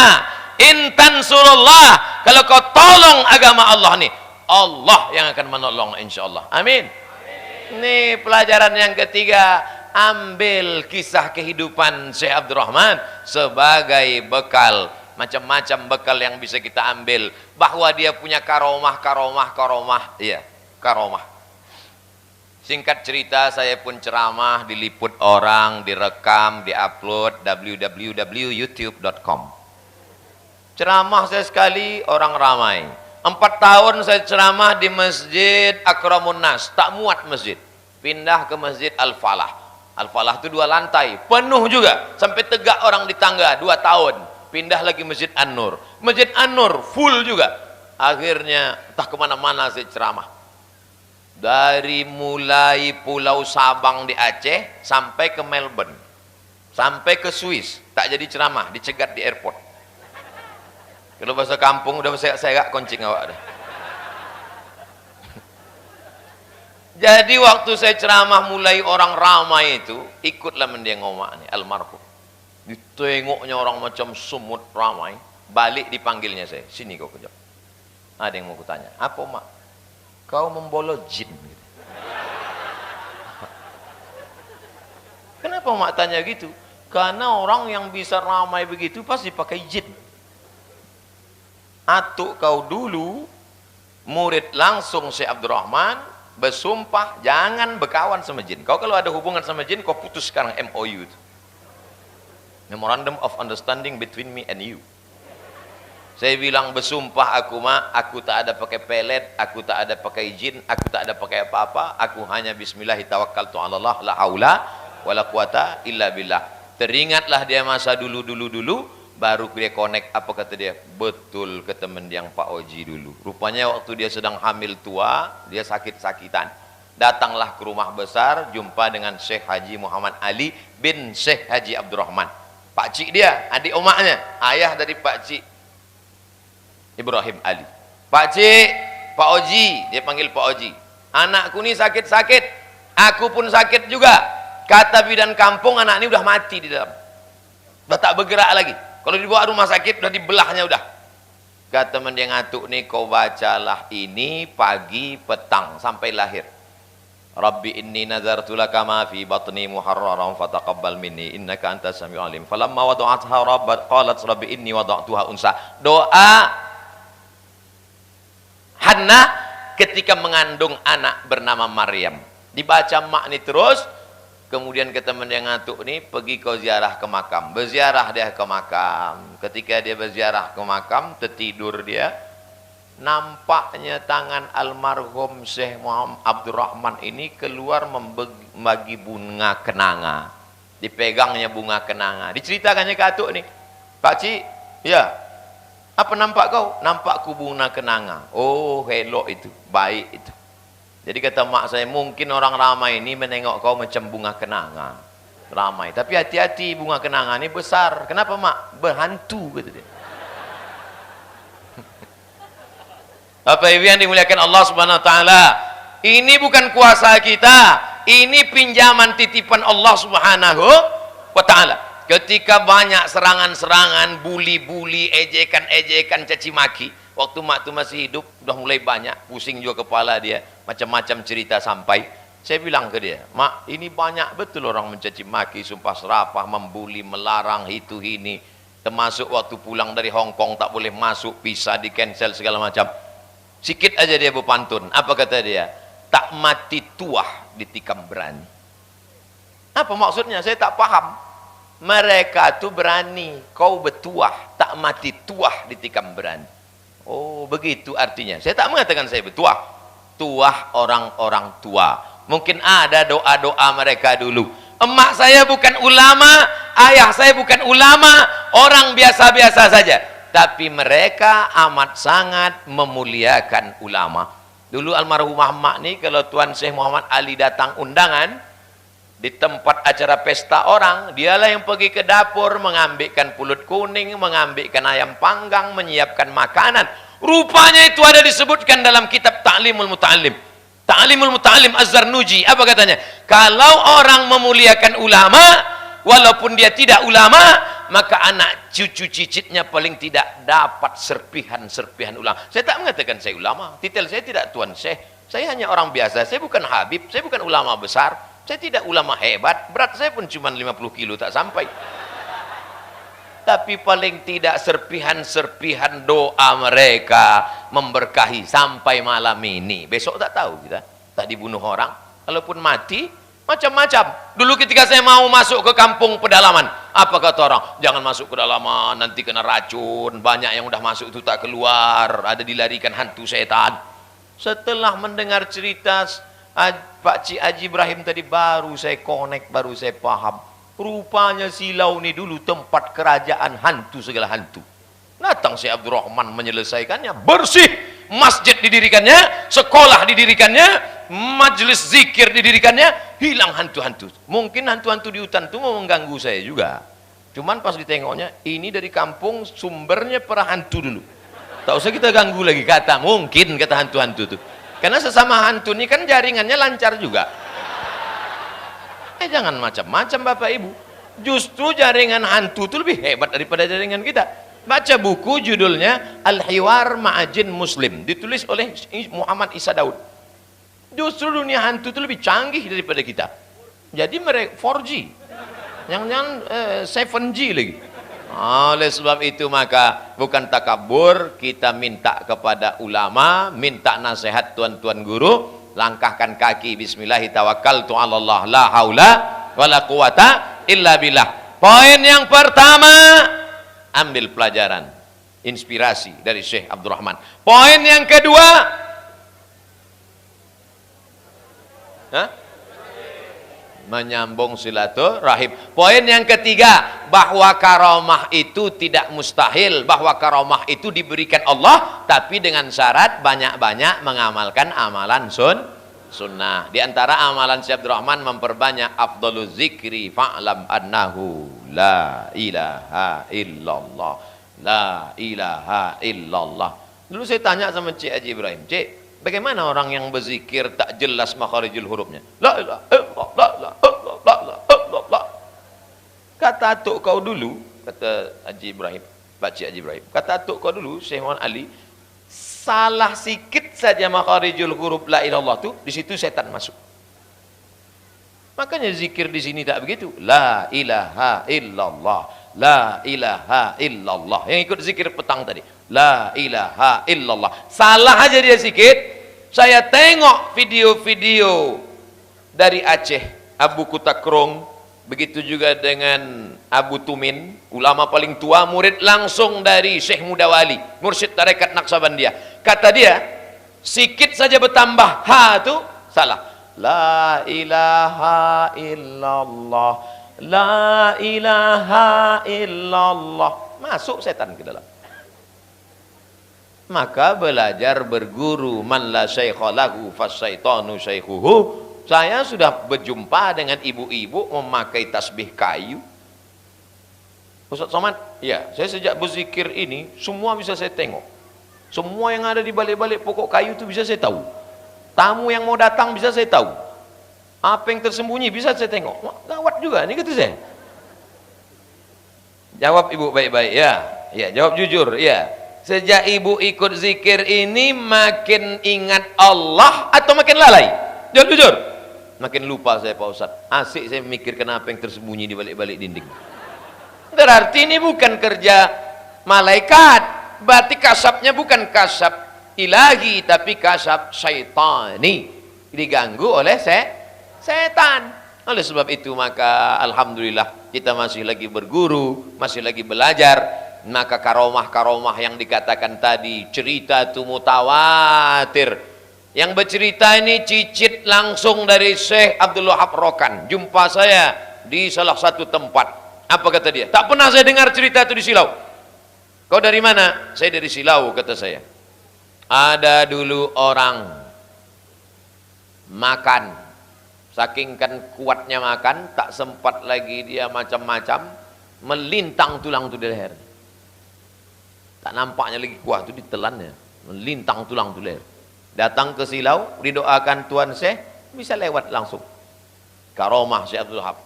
Intan surullah. Kalau kau tolong agama Allah nih, Allah yang akan menolong insyaallah. Amin. Ini pelajaran yang ketiga. Ambil kisah kehidupan Syekh Abdurrahman sebagai bekal. Macam-macam bekal yang bisa kita ambil. Bahwa dia punya karomah. Iya, karomah. Singkat cerita, saya pun ceramah, diliput orang, direkam, diupload, www.youtube.com. Ceramah saya sekali, orang ramai. 4 tahun saya ceramah di Masjid Akramun Nas, tak muat masjid. Pindah ke Masjid Al-Falah. Al-Falah itu 2 lantai, penuh juga. Sampai tegak orang di tangga, 2 tahun. Pindah lagi Masjid An-Nur. Masjid An-Nur, full juga. Akhirnya, entah kemana-mana saya ceramah. Dari mulai Pulau Sabang di Aceh, sampai ke Melbourne. Sampai ke Swiss. Tak jadi ceramah, dicegat di airport. Kalau bahasa kampung, udah saya gak koncing awak dah. Jadi waktu saya ceramah mulai orang ramai itu, ikutlah mendiang omak nih, almarhum. Ditengoknya orang macam sumut ramai, balik dipanggilnya saya, sini kau kejap. Ada yang mau kutanya, apa mak? Kau membawa jin. Kenapa mak tanya gitu? Karena orang yang bisa ramai begitu pasti pakai jin. Atuk kau dulu, murid langsung Syekh Abdurrahman, bersumpah jangan berkawan sama jin. Kau kalau ada hubungan sama jin, kau putus sekarang MOU itu. Memorandum of Understanding between me and you. Saya bilang bersumpah aku mah, aku tak ada pakai pelet, aku tak ada pakai jin, aku tak ada pakai apa-apa, aku hanya bismillahi tawakkaltu 'ala Allah, la haula wala quwata illa billah. Teringatlah dia masa dulu, baru dia connect, apa kata dia? Betul kata mendiang Pak Oji dulu. Rupanya waktu dia sedang hamil tua, dia sakit-sakitan. Datanglah ke rumah besar, jumpa dengan Syekh Haji Muhammad Ali bin Syekh Haji Abdurrahman. Pak Cik dia, adik omaknya, ayah dari Pak Cik Ibrahim Ali. Pak Cik, Pak Oji, dia panggil Pak Oji. Anakku ni sakit-sakit, aku pun sakit juga. Kata bidan kampung, anak ini udah mati di dalam. Udah tak bergerak lagi. Kalau dibawa rumah sakit, udah dibelahnya udah. Kata mendiang atuk ni, kau bacalah ini pagi, petang, sampai lahir. Rabbi inni nazartu laka ma fi batni muharraran fataqabbal minni innaka antas samiul alim. Falamma wada'atha rabbat qalat rabbi inni wada'tuha unsa. Doa Hannah ketika mengandung anak bernama Maryam. Dibaca mak ni terus. Kemudian kata mendiang atuk ni, pergi kau ziarah ke makam. Berziarah dia ke makam. Ketika dia berziarah ke makam, tertidur dia. Nampaknya tangan almarhum Syekh Muhammad Abdurrahman ini keluar membagi bunga kenanga. Dipegangnya bunga kenanga. Diceritakannya ke atuk ni, Pak Cik, ya, apa nampak kau? Nampakku bunga kenanga. Oh, elok itu, baik itu. Jadi kata mak saya, mungkin orang ramai ini menengok kau macam bunga kenanga. Ramai. Tapi hati-hati, bunga kenanga ini besar. Kenapa mak? Berhantu, kata dia. Bapak Ibu yang dimuliakan Allah Subhanahu wa taala, ini bukan kuasa kita, ini pinjaman titipan Allah Subhanahu wa taala. Ketika banyak serangan-serangan, buli-buli, ejekan-ejekan, caci maki, waktu mak tu masih hidup, sudah mulai banyak, pusing juga kepala dia, macam-macam cerita sampai. Saya bilang ke dia, mak, ini banyak betul orang mencaci maki, sumpah serapah, membuli, melarang, itu ini. Termasuk waktu pulang dari Hong Kong tak boleh masuk, visa di cancel segala macam. Sikit aja dia berpantun. Apa kata dia? Tak mati tuah ditikam berani. Apa maksudnya? Saya tak paham. Mereka tu berani, kau bertuah, tak mati tuah ditikam berani. Oh, begitu artinya. Saya tak mengatakan saya bertuah. Tuah orang-orang tua. Mungkin ada doa-doa mereka dulu. Emak saya bukan ulama, ayah saya bukan ulama, orang biasa-biasa saja. Tapi mereka amat sangat memuliakan ulama. Dulu almarhumah mak ni, kalau Tuan Syekh Muhammad Ali datang undangan, di tempat acara pesta orang, dialah yang pergi ke dapur, mengambilkan pulut kuning, mengambilkan ayam panggang, menyiapkan makanan. Rupanya itu ada disebutkan dalam kitab Ta'limul Muta'allim. Ta'limul Muta'allim Az-Zarnuji. Apa katanya? Kalau orang memuliakan ulama, walaupun dia tidak ulama, maka anak cucu cicitnya paling tidak dapat serpihan-serpihan ulama. Saya tak mengatakan saya ulama. Titel saya tidak tuan syekh. Saya hanya orang biasa. Saya bukan habib. Saya bukan ulama besar. Saya tidak ulama hebat. Berat saya pun cuma 50 kilo tak sampai. Tapi paling tidak serpihan-serpihan doa mereka memberkahi sampai malam ini. Besok tak tahu kita. Tak dibunuh orang. Kalaupun mati, macam-macam. Dulu ketika saya mau masuk ke kampung pedalaman, apa kata orang? Jangan masuk ke pedalaman, nanti kena racun. Banyak yang udah masuk itu tak keluar. Ada dilarikan hantu setan. Setelah mendengar cerita Pak Cik Haji Ibrahim tadi, baru saya connect, baru saya paham. Rupanya Silau ini dulu tempat kerajaan hantu segala hantu. Datang Syekh Abdul Rahman menyelesaikannya, bersih, masjid didirikannya, sekolah didirikannya, majelis zikir didirikannya, hilang hantu-hantu. Mungkin hantu-hantu di hutan itu mau mengganggu saya juga. Cuman pas ditengoknya, ini dari kampung sumbernya para hantu dulu. Tak usah kita ganggu lagi, kata mungkin, kata hantu-hantu itu. Karena sesama hantu ini kan jaringannya lancar juga. Jangan macam-macam Bapak Ibu. Justru jaringan hantu itu lebih hebat daripada jaringan kita. Baca buku judulnya Al-Hiwar Ma'ajin Muslim, ditulis oleh Muhammad Isa Daud. Justru dunia hantu itu lebih canggih daripada kita. Jadi mereka 4G, jangan-jangan 7G lagi. Oleh sebab itu maka bukan takabur, kita minta kepada ulama, minta nasihat tuan-tuan guru, langkahkan kaki, bismillahi tawakkaltu 'alallah, la haula wala quwata illa billah. Poin yang pertama, ambil pelajaran, inspirasi dari Syekh Abdul Rahman. Poin yang kedua, menyambung silaturahim. Poin yang ketiga, bahwa karamah itu tidak mustahil, bahwa karamah itu diberikan Allah, tapi dengan syarat banyak-banyak mengamalkan amalan sunnah. Di antara amalan Syekh Abdul Rahman memperbanyak afdhaluz zikri fa'lam annahu la ilaha illallah, la ilaha illallah. Dulu saya tanya sama Cik Haji Ibrahim, Cik, bagaimana orang yang berzikir tak jelas makharijul hurufnya? La ilaha illallah, la ilaha illallah, la illallah. Kata atuk kau dulu, kata Haji Ibrahim, Pak Cik Haji Ibrahim, kata atuk kau dulu, Syekh Muhammad Ali, salah sikit saja makharijul huruf la ilallah tu, di situ setan masuk. Makanya zikir di sini tak begitu. La ilaha illallah, la ilaha illallah. Yang ikut zikir petang tadi, la ilaha illallah. Salah aja dia sikit. Saya tengok video-video dari Aceh, Abu Kutakrung, begitu juga dengan Abu Tumin, ulama paling tua, murid langsung dari Syekh Mudawali, mursyid tarekat Naqsabandiyah. Kata dia, sikit saja bertambah ha itu salah. La ilaha illallah, la ilaha illallah. Masuk setan ke dalam. Maka belajar berguru, man la syaikha lahu fasyaitanu syaikhuhu. Saya sudah berjumpa dengan ibu-ibu memakai tasbih kayu. Ustaz Somad, ya, saya sejak berzikir ini semua bisa saya tengok. Semua yang ada di balik-balik pokok kayu itu bisa saya tahu. Tamu yang mau datang bisa saya tahu. Apa yang tersembunyi bisa saya tengok. Wah, gawat juga ini, kata saya. Jawab ibu baik-baik, ya. Ya, jawab jujur, ya. Sejak ibu ikut zikir ini makin ingat Allah atau makin lalai? Jawab jujur. Makin lupa saya Pak Ustaz. Asik saya memikirkan apa yang tersembunyi di balik-balik dinding. Berarti ini bukan kerja malaikat. Berarti kasabnya bukan kasab ilahi, tapi kasab syaitani. Diganggu oleh setan. Oleh sebab itu maka alhamdulillah kita masih lagi berguru, masih lagi belajar. Maka karomah-karomah yang dikatakan tadi, cerita itu mutawatir. Yang bercerita ini cicit langsung dari Syekh Abdul Wahab Rokan. Jumpa saya di salah satu tempat. Apa kata dia? Tak pernah saya dengar cerita itu di Silau. Kau dari mana? Saya dari Silau, kata saya. Ada dulu orang makan, saking kan kuatnya makan, tak sempat lagi dia macam-macam, melintang tulang itu di leher. Tak nampaknya lagi kuah itu ditelannya. melintang tulang tulir. Datang ke Silau, didoakan Tuan Syekh, bisa lewat langsung. Karomah Syekh Abdul Wahab.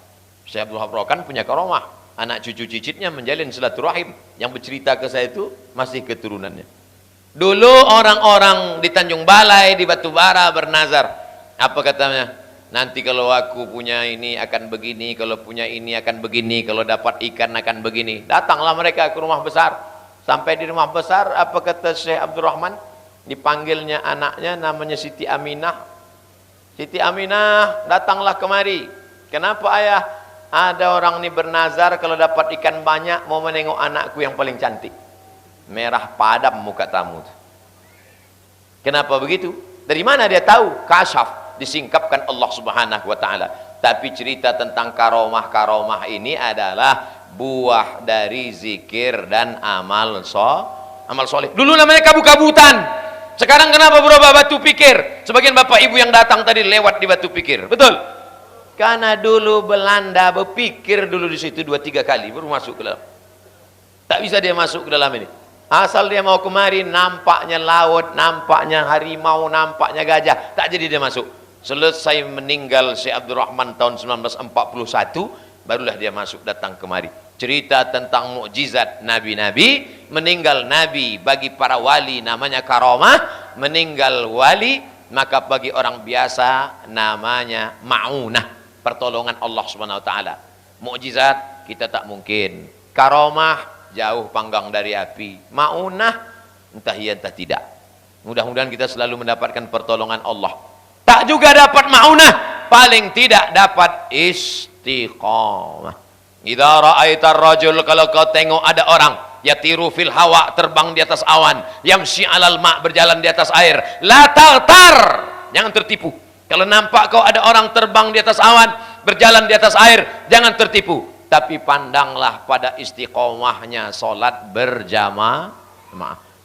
Syekh Abdul Wahab Rokan punya karomah. Anak cucu cicitnya menjalin silaturahim. Yang bercerita ke saya itu masih keturunannya. Dulu orang-orang di Tanjung Balai, di Batubara bernazar. Apa katanya? Nanti kalau aku punya ini akan begini, kalau punya ini akan begini, kalau dapat ikan akan begini. Datanglah mereka ke rumah besar. Sampai di rumah besar, apa kata Syekh Abdul Rahman? Dipanggilnya anaknya, namanya Siti Aminah. Siti Aminah, datanglah kemari. Kenapa ayah? Ada orang ini bernazar kalau dapat ikan banyak mau menengok anakku yang paling cantik. Merah padam muka tamu. Kenapa begitu? Dari mana dia tahu? Kasyaf, disingkapkan Allah Subhanahu wa taala. Tapi cerita tentang karomah-karomah ini adalah buah dari zikir dan amal soleh. Dulu namanya kabut-kabutan. Sekarang kenapa berubah batu pikir? Sebagian bapak ibu yang datang tadi lewat di batu pikir. Betul? Karena dulu Belanda berpikir dulu di situ 2-3 kali baru masuk ke dalam. Tak bisa dia masuk ke dalam ini. Asal dia mau kemari, nampaknya laut, nampaknya harimau, nampaknya gajah, tak jadi dia masuk. Selesai meninggal Syekh Abdul Rahman tahun 1941, barulah dia masuk datang kemari. Cerita tentang mukjizat nabi-nabi, meninggal nabi bagi para wali namanya karomah, meninggal wali maka bagi orang biasa namanya maunah. Pertolongan Allah Subhanahu wa taala. Mukjizat kita tak mungkin. Karomah jauh panggang dari api. Maunah entah iya entah tidak. Mudah-mudahan kita selalu mendapatkan pertolongan Allah. Tak juga dapat maunah, paling tidak dapat istiqamah. Idza ra'aitar rajul, kalau kau tengok ada orang yatiru fil hawa, terbang di atas awan, yamshi 'alal ma', berjalan di atas air, la tartar, jangan tertipu. Kalau nampak kau ada orang terbang di atas awan, berjalan di atas air, jangan tertipu. Tapi pandanglah pada istiqomahnya solat berjamaah.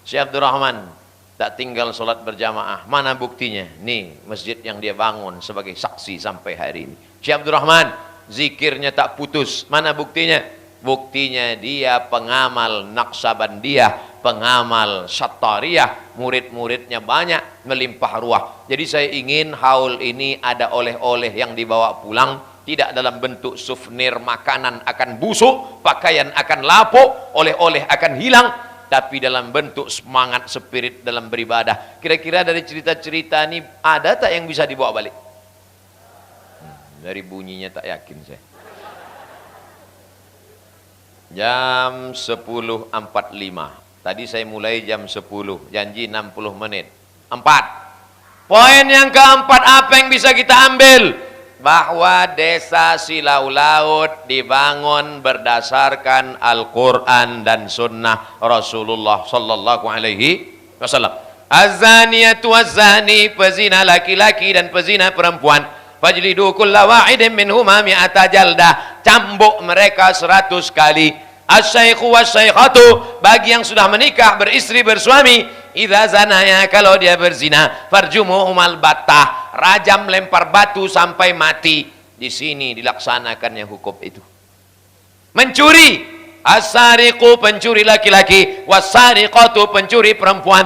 Syekh Abdul Rahman tak tinggal solat berjamaah. Mana buktinya? Nih masjid yang dia bangun sebagai saksi sampai hari ini. Syekh Abdul Rahman zikirnya tak putus. Mana buktinya? Buktinya dia pengamal Naqsabandiyah, pengamal Syattariyah, murid-muridnya banyak, melimpah ruah. Jadi saya ingin haul ini ada oleh-oleh yang dibawa pulang, tidak dalam bentuk souvenir makanan akan busuk, pakaian akan lapuk, oleh-oleh akan hilang, tapi dalam bentuk semangat spirit dalam beribadah. Kira-kira dari cerita-cerita ini ada tak yang bisa dibawa balik? Dari bunyinya tak yakin saya. Jam 10.45. Tadi saya mulai jam 10, janji 60 menit. 4. Poin yang keempat, apa yang bisa kita ambil? Bahwa desa Silau Laut dibangun berdasarkan Al-Quran dan Sunnah Rasulullah Sallallahu Alaihi Wasallam. Az-zaniyatu waz-zani, pezina laki-laki dan pezina perempuan, fajlidu kulla wahidin minhuma mi'ata jaldah, cambuk mereka 100 kali. Asy-syaikhu wasy-syaikhatu, bagi yang sudah menikah beristri bersuami, idza zanaya, kalau dia berzina, farjumuhumal battah, rajam lempar batu sampai mati. Di sini dilaksanakannya hukum itu. Mencuri, as-sariqu, pencuri laki-laki, was-sariqatu, pencuri perempuan,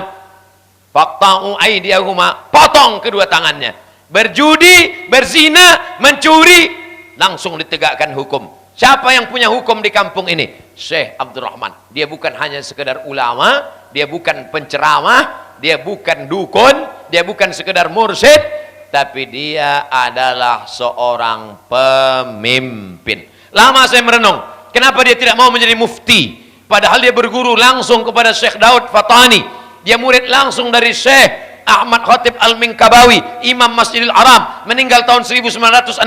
faqta'u aydiyahuma, potong kedua tangannya. Berjudi, berzina, mencuri, langsung ditegakkan hukum. Siapa yang punya hukum di kampung ini? Syekh Abdul Rahman. Dia bukan hanya sekedar ulama, dia bukan penceramah, dia bukan dukun, dia bukan sekedar mursyid, tapi dia adalah seorang pemimpin. Lama saya merenung, kenapa dia tidak mau menjadi mufti? Padahal dia berguru langsung kepada Syekh Daud Fatani. Dia murid langsung dari Syekh Ahmad Khatib Al-Minkabawi, Imam Masjidil Haram, meninggal tahun 1916.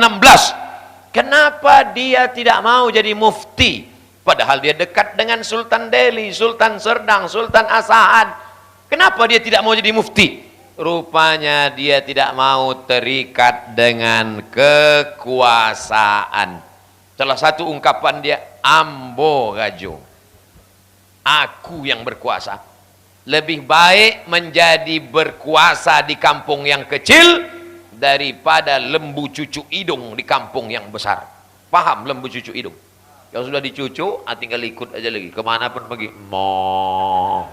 Kenapa dia tidak mau jadi mufti? Padahal dia dekat dengan Sultan Delhi, Sultan Serdang, Sultan Asahan. Kenapa dia tidak mau jadi mufti? Rupanya dia tidak mau terikat dengan kekuasaan. Salah satu ungkapan dia, ambo gajo, aku yang berkuasa. Lebih baik menjadi berkuasa di kampung yang kecil daripada lembu cucu hidung di kampung yang besar. Paham lembu cucu hidung? Yang sudah dicucu, tinggal ikut aja lagi. Kemana pun pergi. Mo.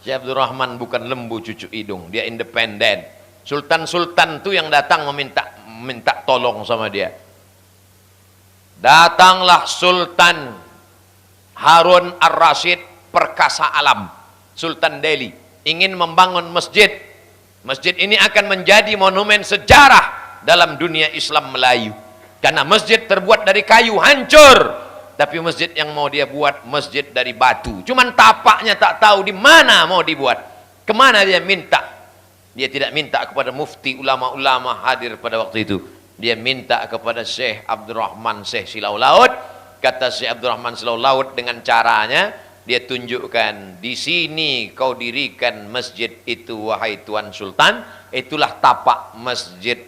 Syekh Abdurrahman bukan lembu cucu hidung, dia independen. Sultan-sultan tuh yang datang minta tolong sama dia. Datanglah Sultan Harun Ar-Rasyid Perkasa Alam, Sultan Delhi, ingin membangun masjid. Masjid ini akan menjadi monumen sejarah dalam dunia Islam Melayu. Karena masjid terbuat dari kayu hancur. Tapi masjid yang mau dia buat masjid dari batu. Cuman tapaknya tak tahu di mana mau dibuat. Kemana dia minta? Dia tidak minta kepada mufti ulama-ulama hadir pada waktu itu. Dia minta kepada Syekh Abdurrahman Syekh Silau Laut. Kata Syekh Abdurrahman Silau Laut dengan caranya, dia tunjukkan, di sini kau dirikan masjid itu wahai Tuan Sultan. Itulah tapak masjid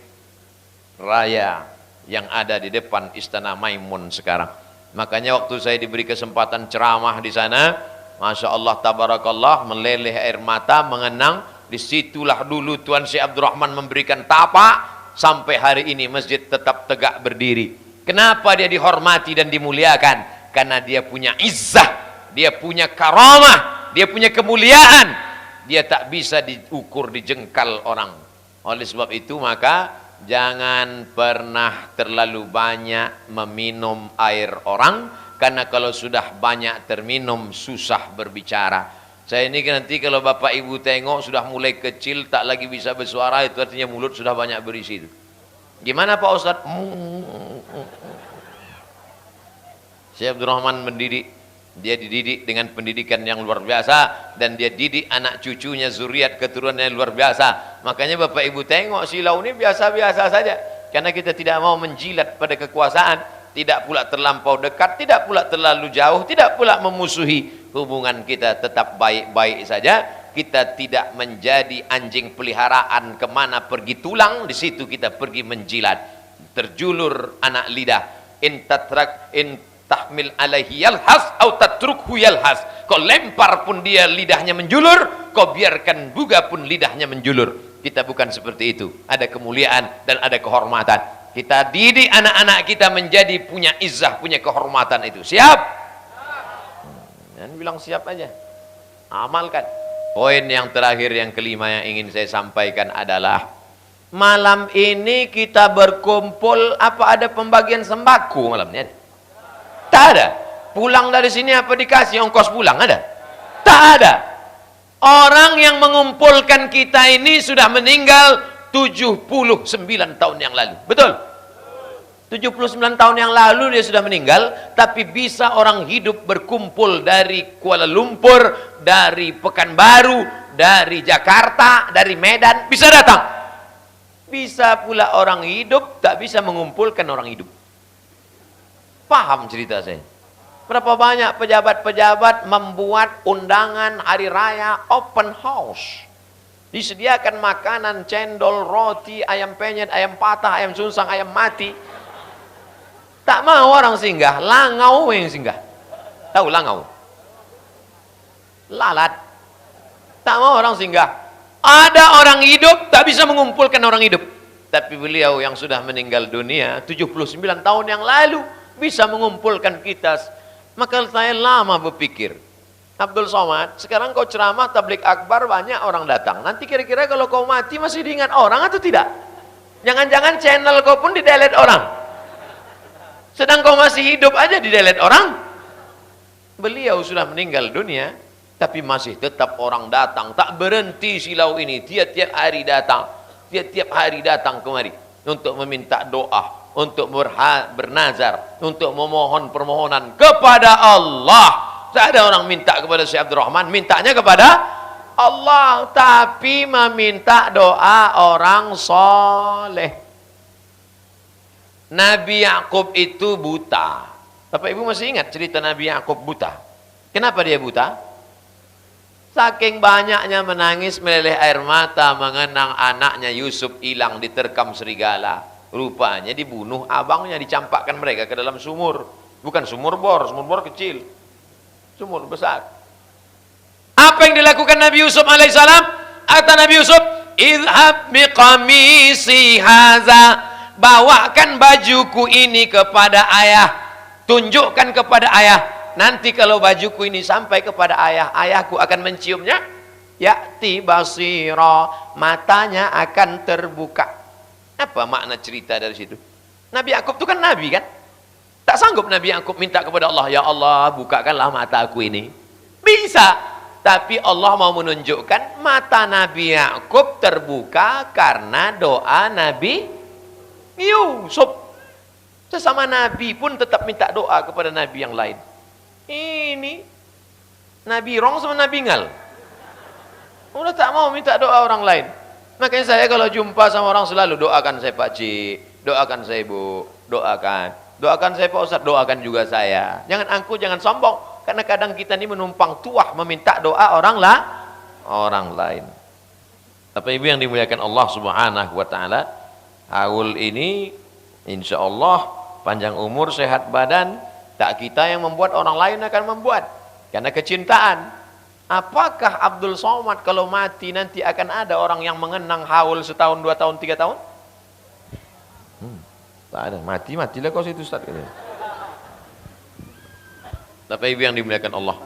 raya yang ada di depan Istana Maimun sekarang. Makanya waktu saya diberi kesempatan ceramah di sana, Masya Allah tabarakallah, meleleh air mata, mengenang. Disitulah dulu Tuan Syekh Abdurrahman memberikan tapak, sampai hari ini masjid tetap tegak berdiri. Kenapa dia dihormati dan dimuliakan? Karena dia punya izzah, dia punya karamah, dia punya kemuliaan. Dia tak bisa diukur, dijengkal orang. Oleh sebab itu maka jangan pernah terlalu banyak meminum air orang, karena kalau sudah banyak terminum susah berbicara. Saya ini nanti kalau bapak ibu tengok sudah mulai kecil tak lagi bisa bersuara, itu artinya mulut sudah banyak berisi. Gimana Pak Ustadz? Syekh Abdurrahman mendidik. Dia dididik dengan pendidikan yang luar biasa, dan dia didik anak cucunya, zuriat keturunannya luar biasa. Makanya bapak ibu tengok Silau ini biasa-biasa saja, karena kita tidak mau menjilat pada kekuasaan, tidak pula terlampau dekat, tidak pula terlalu jauh, tidak pula memusuhi. Hubungan kita tetap baik-baik saja. Kita tidak menjadi anjing peliharaan, kemana pergi tulang di situ kita pergi menjilat. Terjulur anak lidah. In tahmil alaihi yalhas atau tatrukhu yalhas. Kau lempar pun dia lidahnya menjulur, kau biarkan juga pun lidahnya menjulur. Kita bukan seperti itu. Ada kemuliaan dan ada kehormatan. Kita didik anak-anak kita menjadi punya izzah, punya kehormatan itu. Siap? Dan bilang siap aja. Amalkan. Poin yang terakhir, yang kelima yang ingin saya sampaikan adalah, malam ini kita berkumpul, apa ada pembagian sembako malam ini? Tak ada. Pulang dari sini apa dikasih ongkos pulang? Ada? Tak ada. Orang yang mengumpulkan kita ini sudah meninggal 79 tahun yang lalu. Betul? 79 tahun yang lalu dia sudah meninggal, tapi bisa orang hidup berkumpul dari Kuala Lumpur, dari Pekanbaru, dari Jakarta, dari Medan, bisa datang. Bisa pula orang hidup tak bisa mengumpulkan orang hidup. Paham cerita saya? Berapa banyak pejabat-pejabat membuat undangan hari raya open house. Disediakan makanan, cendol, roti, ayam penyet, ayam patah, ayam sunsang, ayam mati. Tak mau orang singgah, langau yang singgah. Tahu langau? Lalat. Tak mau orang singgah. Ada orang hidup tak bisa mengumpulkan orang hidup. Tapi beliau yang sudah meninggal dunia 79 tahun yang lalu bisa mengumpulkan kita. Maka saya lama berpikir, Abdul Somad, sekarang kau ceramah tablik akbar banyak orang datang. Nanti kira-kira kalau kau mati masih diingat orang atau tidak? Jangan-jangan channel kau pun di-delete orang. Sedang kau masih hidup aja di-delete orang. Beliau sudah meninggal dunia, tapi masih tetap orang datang. Tak berhenti Silau ini, tiap-tiap hari datang. Tiap-tiap hari datang kemari untuk meminta doa, untuk bernazar, untuk memohon permohonan kepada Allah. Tak ada orang minta kepada Syekh Abdurrahman, mintanya kepada Allah, tapi meminta doa orang soleh. Nabi Yakub itu buta. Bapak Ibu masih ingat cerita Nabi Yakub buta? Kenapa dia buta? Saking banyaknya menangis meleleh air mata mengenang anaknya Yusuf hilang diterkam serigala. Rupanya dibunuh abangnya, dicampakkan mereka ke dalam sumur. Bukan sumur bor kecil. Sumur besar. Apa yang dilakukan Nabi Yusuf alaihissalam? Kata Nabi Yusuf, "Idhab biqamisi haza." Bawakan bajuku ini kepada ayah. Tunjukkan kepada ayah. Nanti kalau bajuku ini sampai kepada ayah, ayahku akan menciumnya. ya'ti basira, matanya akan terbuka. Apa makna cerita dari situ? Nabi Yakub itu kan nabi kan? Tak sanggup Nabi Yakub minta kepada Allah, ya Allah bukakanlah mata aku ini. Bisa, tapi Allah mau menunjukkan mata Nabi Yakub terbuka karena doa Nabi Yusuf. Sesama nabi pun tetap minta doa kepada nabi yang lain. Ini Nabi Rong sama Nabi Ngal. Udah tak mau minta doa orang lain. Makanya saya kalau jumpa sama orang selalu doakan saya Pak Cik, doakan saya Ibu, doakan. Doakan saya Pak Ustadz, doakan juga saya. Jangan angkuh, jangan sombong. Karena kadang kita ini menumpang tuah meminta doa orang lain. Tapi ibu yang dimuliakan Allah Subhanahu wa taala, haul ini insya Allah panjang umur, sehat badan, tak kita yang membuat, orang lain akan membuat. Karena kecintaan. Apakah Abdul Somad kalau mati nanti akan ada orang yang mengenang haul setahun, 2 tahun, 3 tahun? Tak ada, matilah kau situ Ustaz. Bapak Ibu yang dimuliakan Allah.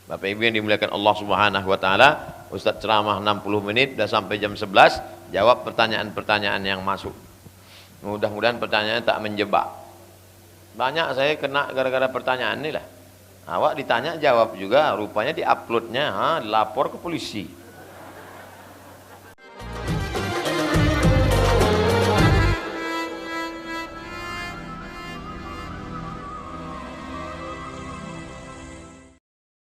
Bapak Ibu yang dimuliakan Allah Subhanahu wa taala, Ustaz ceramah 60 menit, sudah sampai jam 11, jawab pertanyaan-pertanyaan yang masuk. Mudah-mudahan pertanyaannya tak menjebak. Banyak saya kena gara-gara pertanyaan ini lah. Awak ditanya jawab juga, rupanya diuploadnya, dilapor ke polisi.